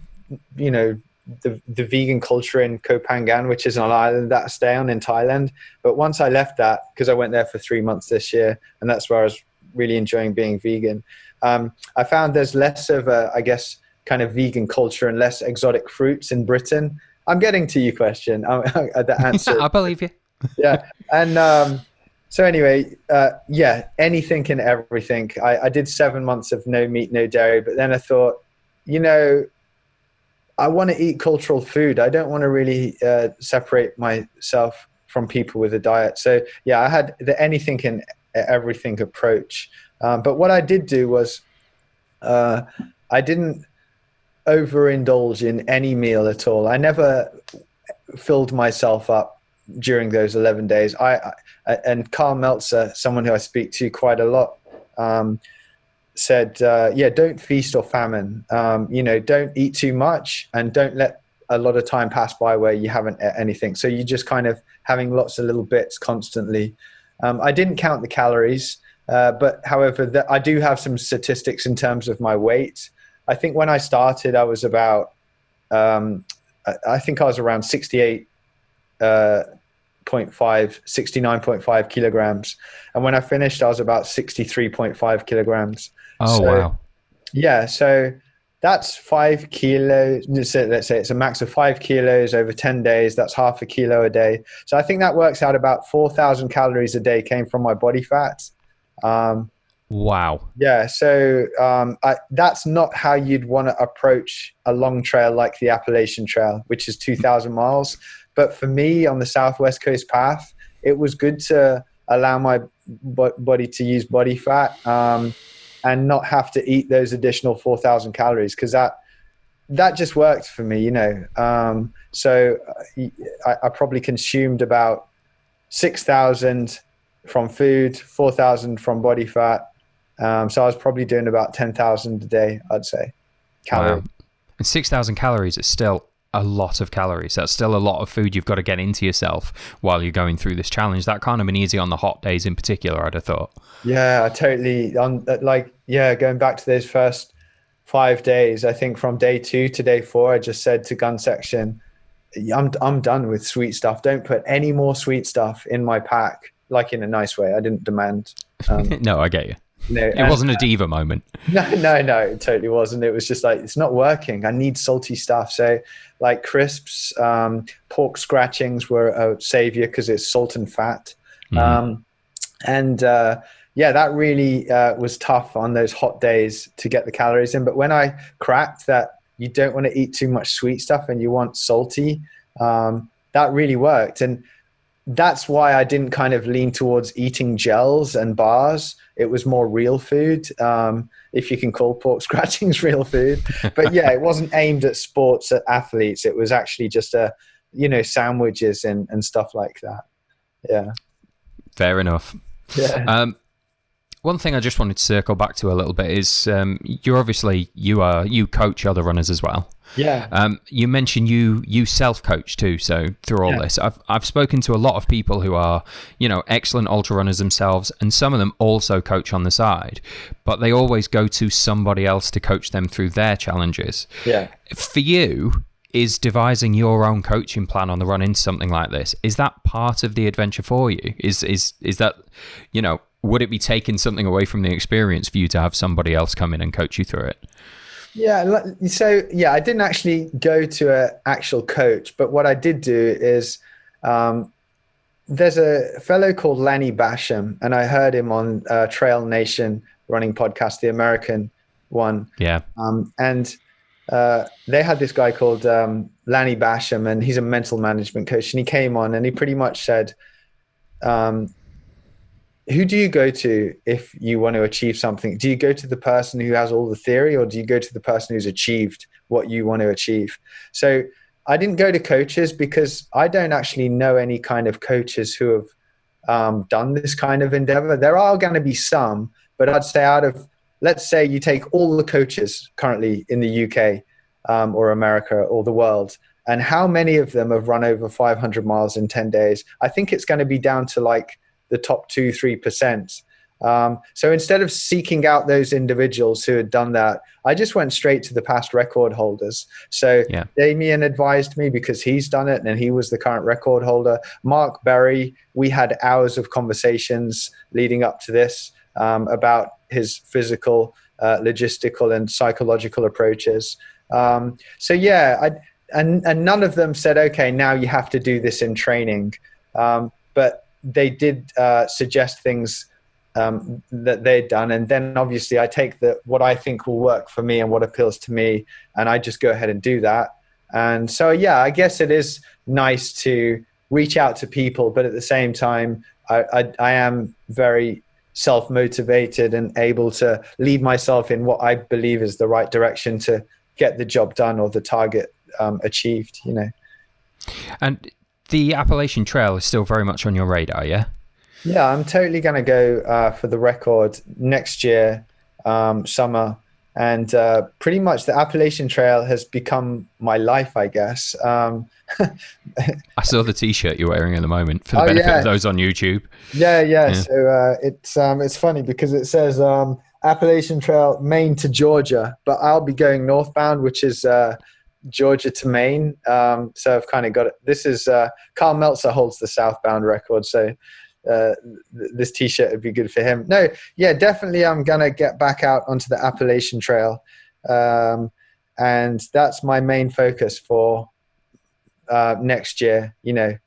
the vegan culture in Koh Phangan, which is an island that I stay on in Thailand. But once I left that, because I went there for 3 months this year, and that's where I was really enjoying being vegan. I found there's less of a, I guess, kind of vegan culture and less exotic fruits in Britain. I'm getting to your question. The answer. I believe you. Yeah. And so anyway, yeah, anything and everything. I did 7 months of no meat, no dairy, but then I thought, I want to eat cultural food. I don't want to really separate myself from people with a diet. So yeah, I had the anything and everything approach. But what I did do was I didn't overindulge in any meal at all. I never filled myself up during those 11 days. And Karl Meltzer, someone who I speak to quite a lot, said, don't feast or famine. Don't eat too much and don't let a lot of time pass by where you haven't ate anything. So you're just kind of having lots of little bits constantly. I didn't count the calories, but however, I do have some statistics in terms of my weight. I think when I started, I was about, I think I was around 69.5 kilograms. And when I finished, I was about 63.5 kilograms. Oh, wow. Yeah. So that's 5 kilos. Let's say it's a max of 5 kilos over 10 days. That's half a kilo a day. So I think that works out about 4,000 calories a day came from my body fat. Wow. Yeah. So that's not how you'd want to approach a long trail like the Appalachian Trail, which is 2,000 miles. But for me on the Southwest Coast path, it was good to allow my body to use body fat and not have to eat those additional 4,000 calories, because that just worked for me, So I probably consumed about 6,000 from food, 4,000 from body fat. So I was probably doing about 10,000 a day, I'd say. Calories. Wow. And 6,000 calories is still a lot of calories. That's still a lot of food you've got to get into yourself while you're going through this challenge. That can't have been easy on the hot days in particular, I'd have thought. Yeah, totally. Going back to those first 5 days, I think from day 2 to day 4, I just said to gun section, I'm done with sweet stuff. Don't put any more sweet stuff in my pack, like in a nice way. I didn't demand. No, I get you. It wasn't a diva moment. No, it totally wasn't. It was just like, it's not working. I need salty stuff. So like crisps, pork scratchings were a savior because it's salt and fat. That really was tough on those hot days to get the calories in. But when I cracked that you don't want to eat too much sweet stuff and you want salty, that really worked. And that's why I didn't kind of lean towards eating gels and bars. It was more real food, if you can call pork scratchings real food. But yeah, it wasn't aimed at sports, at athletes. It was actually just sandwiches and stuff like that. Yeah. Fair enough. Yeah. One thing I just wanted to circle back to a little bit is you coach other runners as well. Yeah. You mentioned you self-coach too. So through all this, I've spoken to a lot of people who are, excellent ultra runners themselves, and some of them also coach on the side, but they always go to somebody else to coach them through their challenges. Yeah. For you, is devising your own coaching plan on the run into something like this, is that part of the adventure for you? Is that, would it be taking something away from the experience for you to have somebody else come in and coach you through it? Yeah. So I didn't actually go to an actual coach, but what I did do is there's a fellow called Lanny Basham, and I heard him on Trail Nation running podcast, the American one. Yeah. They had this guy called Lanny Basham, and he's a mental management coach, and he came on and he pretty much said, who do you go to if you want to achieve something? Do you go to the person who has all the theory, or do you go to the person who's achieved what you want to achieve? So I didn't go to coaches because I don't actually know any kind of coaches who have done this kind of endeavor. There are going to be some, but I'd say let's say you take all the coaches currently in the UK or America or the world, and how many of them have run over 500 miles in 10 days? I think it's going to be down to like the top 2-3%. So instead of seeking out those individuals who had done that, I just went straight to the past record holders. So Damian advised me because he's done it and he was the current record holder. Mark Berry, we had hours of conversations leading up to this. about his physical, logistical, and psychological approaches. So yeah, and none of them said, okay, now you have to do this in training. But they did suggest things that they'd done. And then obviously I take what I think will work for me and what appeals to me, and I just go ahead and do that. And so, yeah, I guess it is nice to reach out to people, but at the same time, I am very self-motivated and able to lead myself in what I believe is the right direction to get the job done or the target achieved, you know. And the Appalachian Trail is still very much on your radar, yeah? Yeah, I'm totally going to go for the record next year, summer. And pretty much the Appalachian Trail has become my life, I guess. I saw the T-shirt you're wearing at the moment for the benefit of those on YouTube. Yeah. So it's funny because it says Appalachian Trail, Maine to Georgia, but I'll be going northbound, which is Georgia to Maine. So I've kind of got it. This is Karl Meltzer holds the southbound record, so this T-shirt would be good for him. No, yeah, definitely I'm gonna get back out onto the Appalachian Trail, and that's my main focus for next year. You know,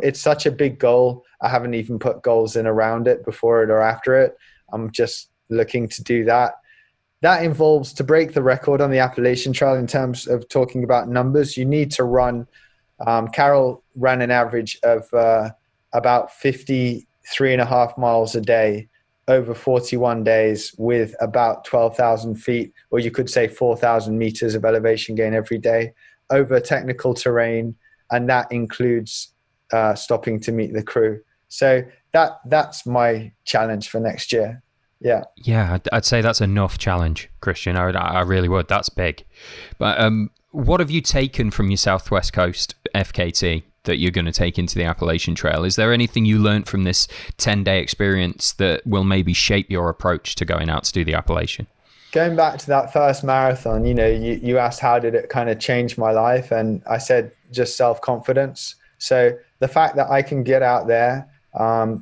it's such a big goal. I haven't even put goals in around it before it or after it. I'm just looking to do that. That involves, to break the record on the Appalachian Trail in terms of talking about numbers, you need to run, Karel ran an average of about 53.5 miles a day over 41 days with about 12,000 feet, or you could say 4,000 meters of elevation gain every day over technical terrain. And that includes stopping to meet the crew. So that's my challenge for next year. Yeah, I'd say that's enough challenge, Kristian. I really would. That's big. But what have you taken from your Southwest Coast FKT that you're going to take into the Appalachian Trail? Is there anything you learned from this 10-day experience that will maybe shape your approach to going out to do the Appalachian? Going back to that first marathon, you know, you asked how did it kind of change my life, and I said just self-confidence. So the fact that I can get out there, I'd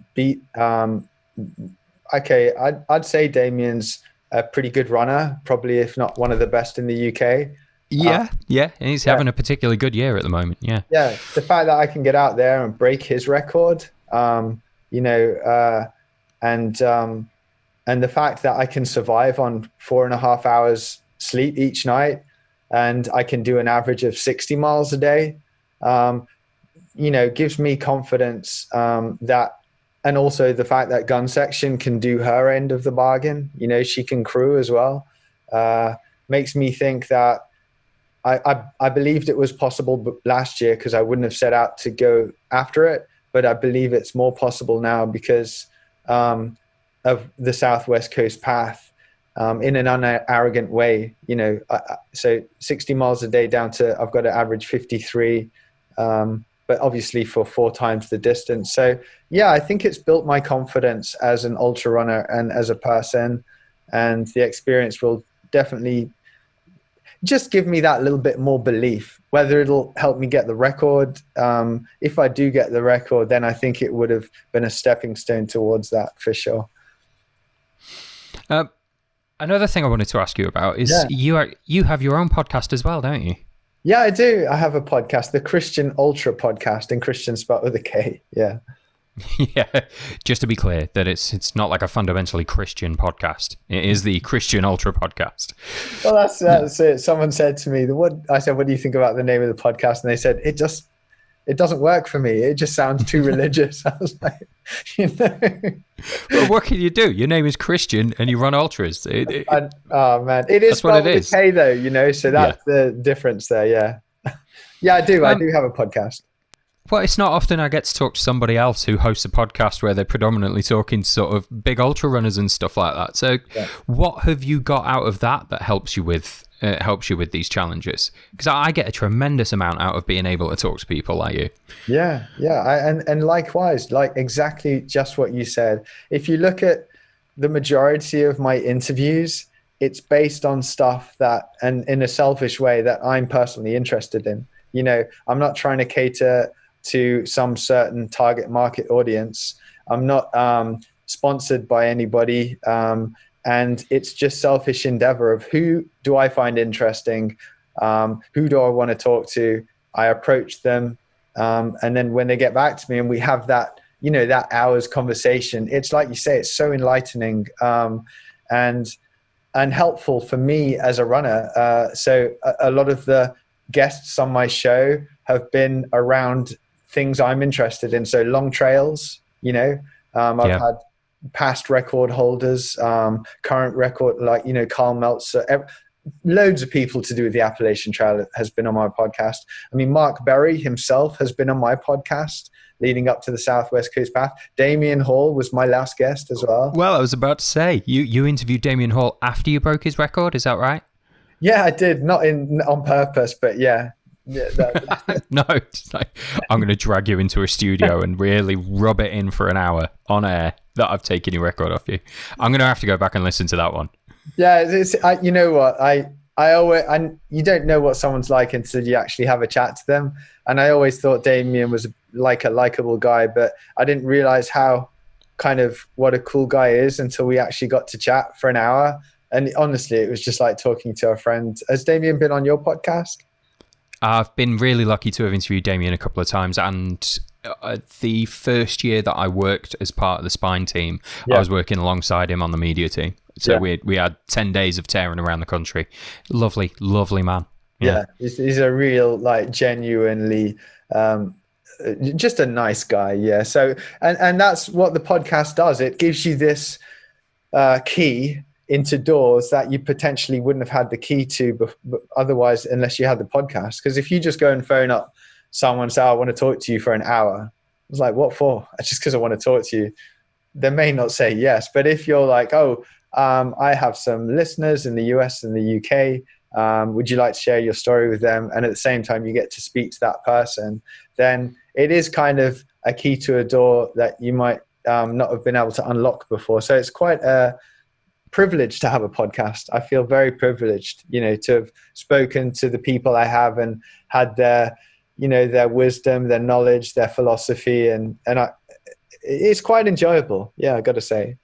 say Damian's a pretty good runner, probably if not one of the best in the UK. Yeah, and he's having a particularly good year at the moment. Yeah, the fact that I can get out there and break his record, and the fact that I can survive on 4.5 hours sleep each night, and I can do an average of 60 miles a day, gives me confidence that. And also the fact that Gun Section can do her end of the bargain, you know, she can crew as well, makes me think that I believed it was possible last year because I wouldn't have set out to go after it, but I believe it's more possible now because of the Southwest Coast path in an unarrogant way, you know. So 60 miles a day down to, I've got to average 53, but obviously for 4 times the distance. So yeah, I think it's built my confidence as an ultra runner and as a person, and the experience will definitely just give me that little bit more belief. Whether it'll help me get the record, if I do get the record, then I think it would have been a stepping stone towards that for sure. Another thing I wanted to ask you about is you have your own podcast as well, don't you? Yeah, I do. I have a podcast, the Kristian Ultra podcast, and Kristian spelled with a K. Yeah. Yeah. Just to be clear, that it's not like a fundamentally Christian podcast. It is the Kristian Ultra podcast. Well, that's it. Someone said to me, I said, what do you think about the name of the podcast? And they said, it doesn't work for me. It just sounds too religious. I was like, Well, what can you do? Your name is Kristian and you run ultras. Oh man, it is spelled with a K though, you know, so that's the difference there. Yeah. Yeah, I do. I do have a podcast. Well, it's not often I get to talk to somebody else who hosts a podcast where they're predominantly talking to sort of big ultra runners and stuff like that. So what have you got out of that helps you with these challenges? Because I get a tremendous amount out of being able to talk to people like you. Yeah. And likewise, like exactly just what you said. If you look at the majority of my interviews, it's based on stuff that, and in a selfish way, that I'm personally interested in. You know, I'm not trying to cater to some certain target market audience. I'm not sponsored by anybody. And it's just selfish endeavor of who do I find interesting? Who do I want to talk to? I approach them. And then when they get back to me and we have that, that hour's conversation, it's like you say, it's so enlightening and helpful for me as a runner. So a lot of the guests on my show have been around things I'm interested in. So long trails, I've had past record holders, current record, like, Karl Meltzer, loads of people to do with the Appalachian Trail has been on my podcast. I mean, Mark Berry himself has been on my podcast leading up to the Southwest Coast Path. Damian Hall was my last guest as well. Well, I was about to say, you interviewed Damian Hall after you broke his record, is that right? Yeah, I did. Not on purpose, but yeah. No, it's like, I'm going to drag you into a studio and really rub it in for an hour on air that I've taken your record off you. I'm going to have to go back and listen to that one. Yeah, you know what? You don't know what someone's like until you actually have a chat to them. And I always thought Damian was like a likable guy, but I didn't realize what a cool guy is until we actually got to chat for an hour. And honestly, it was just like talking to a friend. Has Damian been on your podcast? I've been really lucky to have interviewed Damian a couple of times, and the first year that I worked as part of the Spine team, I was working alongside him on the media team. So we had 10 days of tearing around the country. Lovely, lovely man. Yeah, he's a real, like, genuinely, just a nice guy. Yeah. So, and that's what the podcast does. It gives you this key into doors that you potentially wouldn't have had the key to otherwise, unless you had the podcast. Because if you just go and phone up someone and say, I want to talk to you for an hour, it's like, what for? It's just because I want to talk to you. They may not say yes. But if you're like, I have some listeners in the US and the UK, would you like to share your story with them? And at the same time, you get to speak to that person. Then it is kind of a key to a door that you might not have been able to unlock before. So it's quite a privilege to have a podcast. I feel very privileged, to have spoken to the people I have and had their wisdom, their knowledge, their philosophy, and it's quite enjoyable. Yeah, I got to say.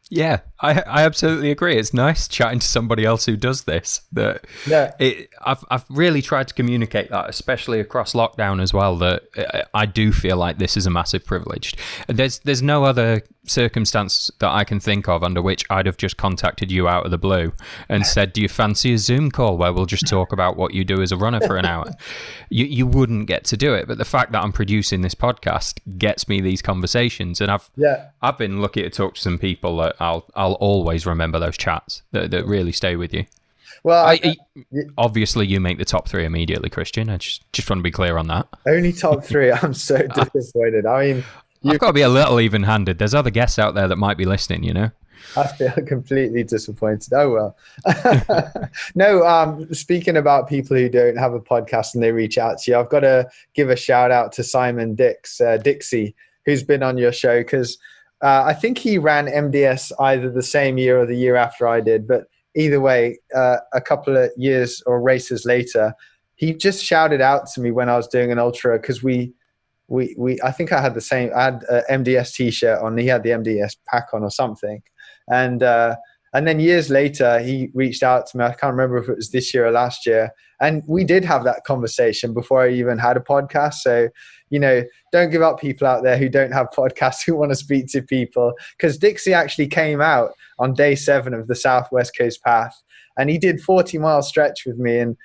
Yeah, I absolutely agree. It's nice chatting to somebody else who does this. I've really tried to communicate that, especially across lockdown as well, that I do feel like this is a massive privilege. There's no other circumstance that I can think of under which I'd have just contacted you out of the blue and said, do you fancy a Zoom call where we'll just talk about what you do as a runner for an hour? You wouldn't get to do it. But the fact that I'm producing this podcast gets me these conversations. And I've been lucky to talk to some people that I'll always remember those chats that really stay with you. Well, obviously you make the top 3 immediately, Kristian. I just want to be clear on that. Only top 3. I'm so disappointed. I mean, I've got to be a little even-handed. There's other guests out there that might be listening, I feel completely disappointed. Oh, well. No, speaking about people who don't have a podcast and they reach out to you, I've got to give a shout out to Simon Dixie, who's been on your show, because I think he ran MDS either the same year or the year after I did. But either way, a couple of years or races later, he just shouted out to me when I was doing an ultra, because I think I had I had an MDS t-shirt on. He had the MDS pack on or something. And then years later, he reached out to me. I can't remember if it was this year or last year. And we did have that conversation before I even had a podcast. So, don't give up, people out there who don't have podcasts, who want to speak to people. Because Dixie actually came out on day 7 of the Southwest Coast Path. And he did 40-mile stretch with me. And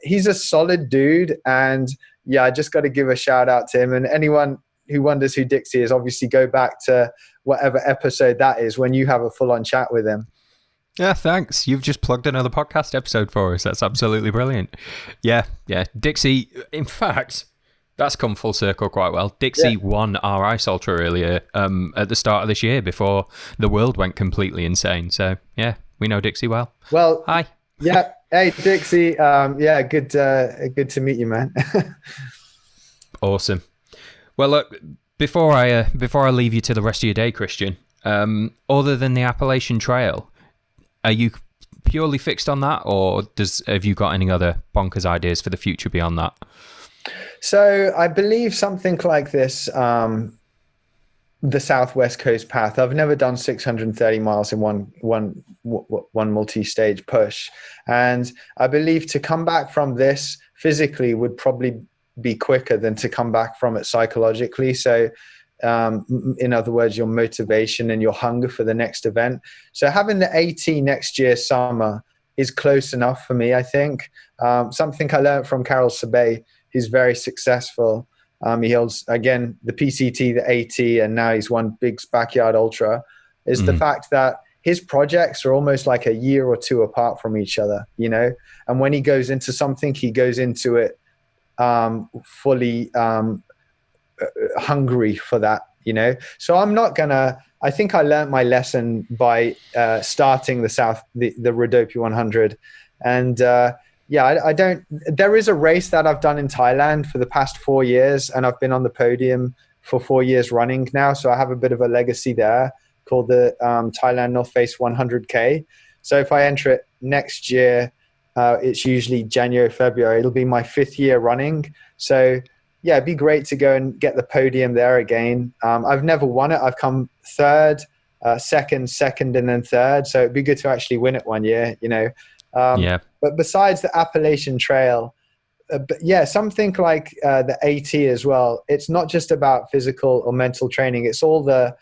he's a solid dude. And yeah, I just got to give a shout out to him. And anyone who wonders who Dixie is, obviously go back to whatever episode that is when you have a full-on chat with him. Yeah, thanks. You've just plugged another podcast episode for us. That's absolutely brilliant. Yeah. Dixie, in fact, that's come full circle quite well. Dixie won our Ice Ultra earlier at the start of this year before the world went completely insane. So, yeah, we know Dixie well. Well, hi. Yeah. Hey, Dixie. Good to meet you, man. Awesome. Well, look, before I leave you to the rest of your day, Kristian, other than the Appalachian Trail, are you purely fixed on that, or have you got any other bonkers ideas for the future beyond that? So I believe something like this the Southwest Coast Path. I've never done 630 miles in one multi-stage push. And I believe to come back from this physically would probably be quicker than to come back from it psychologically. So in other words, your motivation and your hunger for the next event. So having the AT next year summer is close enough for me, I think. Something I learned from Karel Sabbe, who's very successful. He holds, again, the PCT, the AT, and now he's won big backyard ultra, is the fact that his projects are almost like a year or two apart from each other, you know? And when he goes into something, he goes into it fully hungry for that, you know? So I'm not gonna, I think I learned my lesson by starting the Rhodope 100. And I don't, there is a race that I've done in Thailand for the past 4 years, and I've been on the podium for 4 years running now. So I have a bit of a legacy there called the Thailand North Face 100K. So if I enter it next year, it's usually January, February. It'll be my 5th year running. So yeah, it'd be great to go and get the podium there again. I've never won it. I've come third, second, and then third. So it'd be good to actually win it one year, you know. But besides the Appalachian Trail, something like the AT as well. It's not just about physical or mental training. It's all the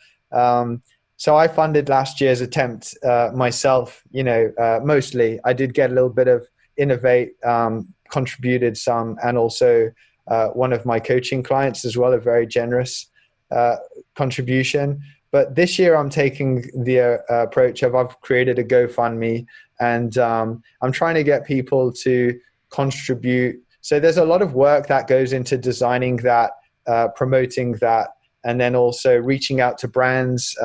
so I funded last year's attempt myself, you know, mostly. I did get a little bit of Innovate, contributed some, and also one of my coaching clients as well, a very generous contribution. But this year I'm taking the approach of I've created a GoFundMe, and I'm trying to get people to contribute. So there's a lot of work that goes into designing that, promoting that, and then also reaching out to brands,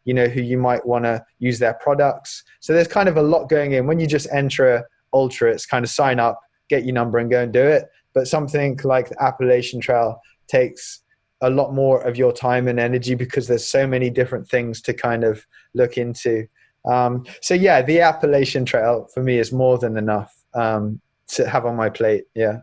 you know, who you might want to use their products. So there's kind of a lot going in. When you just enter ultra, it's kind of sign up, get your number and go and do it. But something like the Appalachian Trail takes a lot more of your time and energy because there's so many different things to kind of look into. So yeah, the Appalachian Trail for me is more than enough to have on my plate. Yeah.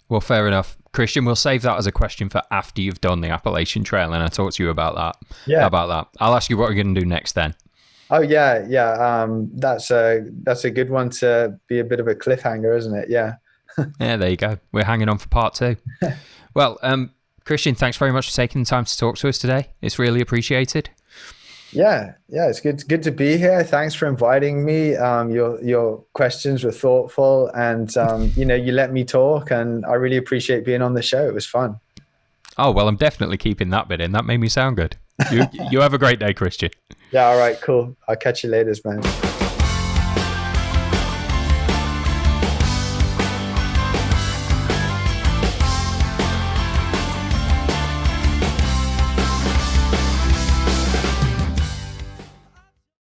Well, fair enough. Kristian, we'll save that as a question for after you've done the Appalachian Trail and I talk to you about that. Yeah. How about that? I'll ask you what you're going to do next then. Oh yeah. That's a good one to be a bit of a cliffhanger, isn't it? Yeah. Yeah, there you go. We're hanging on for part 2. Well, Kristian, thanks very much for taking the time to talk to us today. It's really appreciated. Yeah, it's good to be here. Thanks for inviting me. Your questions were thoughtful, and you know, you let me talk, and I really appreciate being on the show. It was fun. Oh well, I'm definitely keeping that bit in. That made me sound good. You have a great day, Kristian. Yeah, all right, cool. I'll catch you later, man.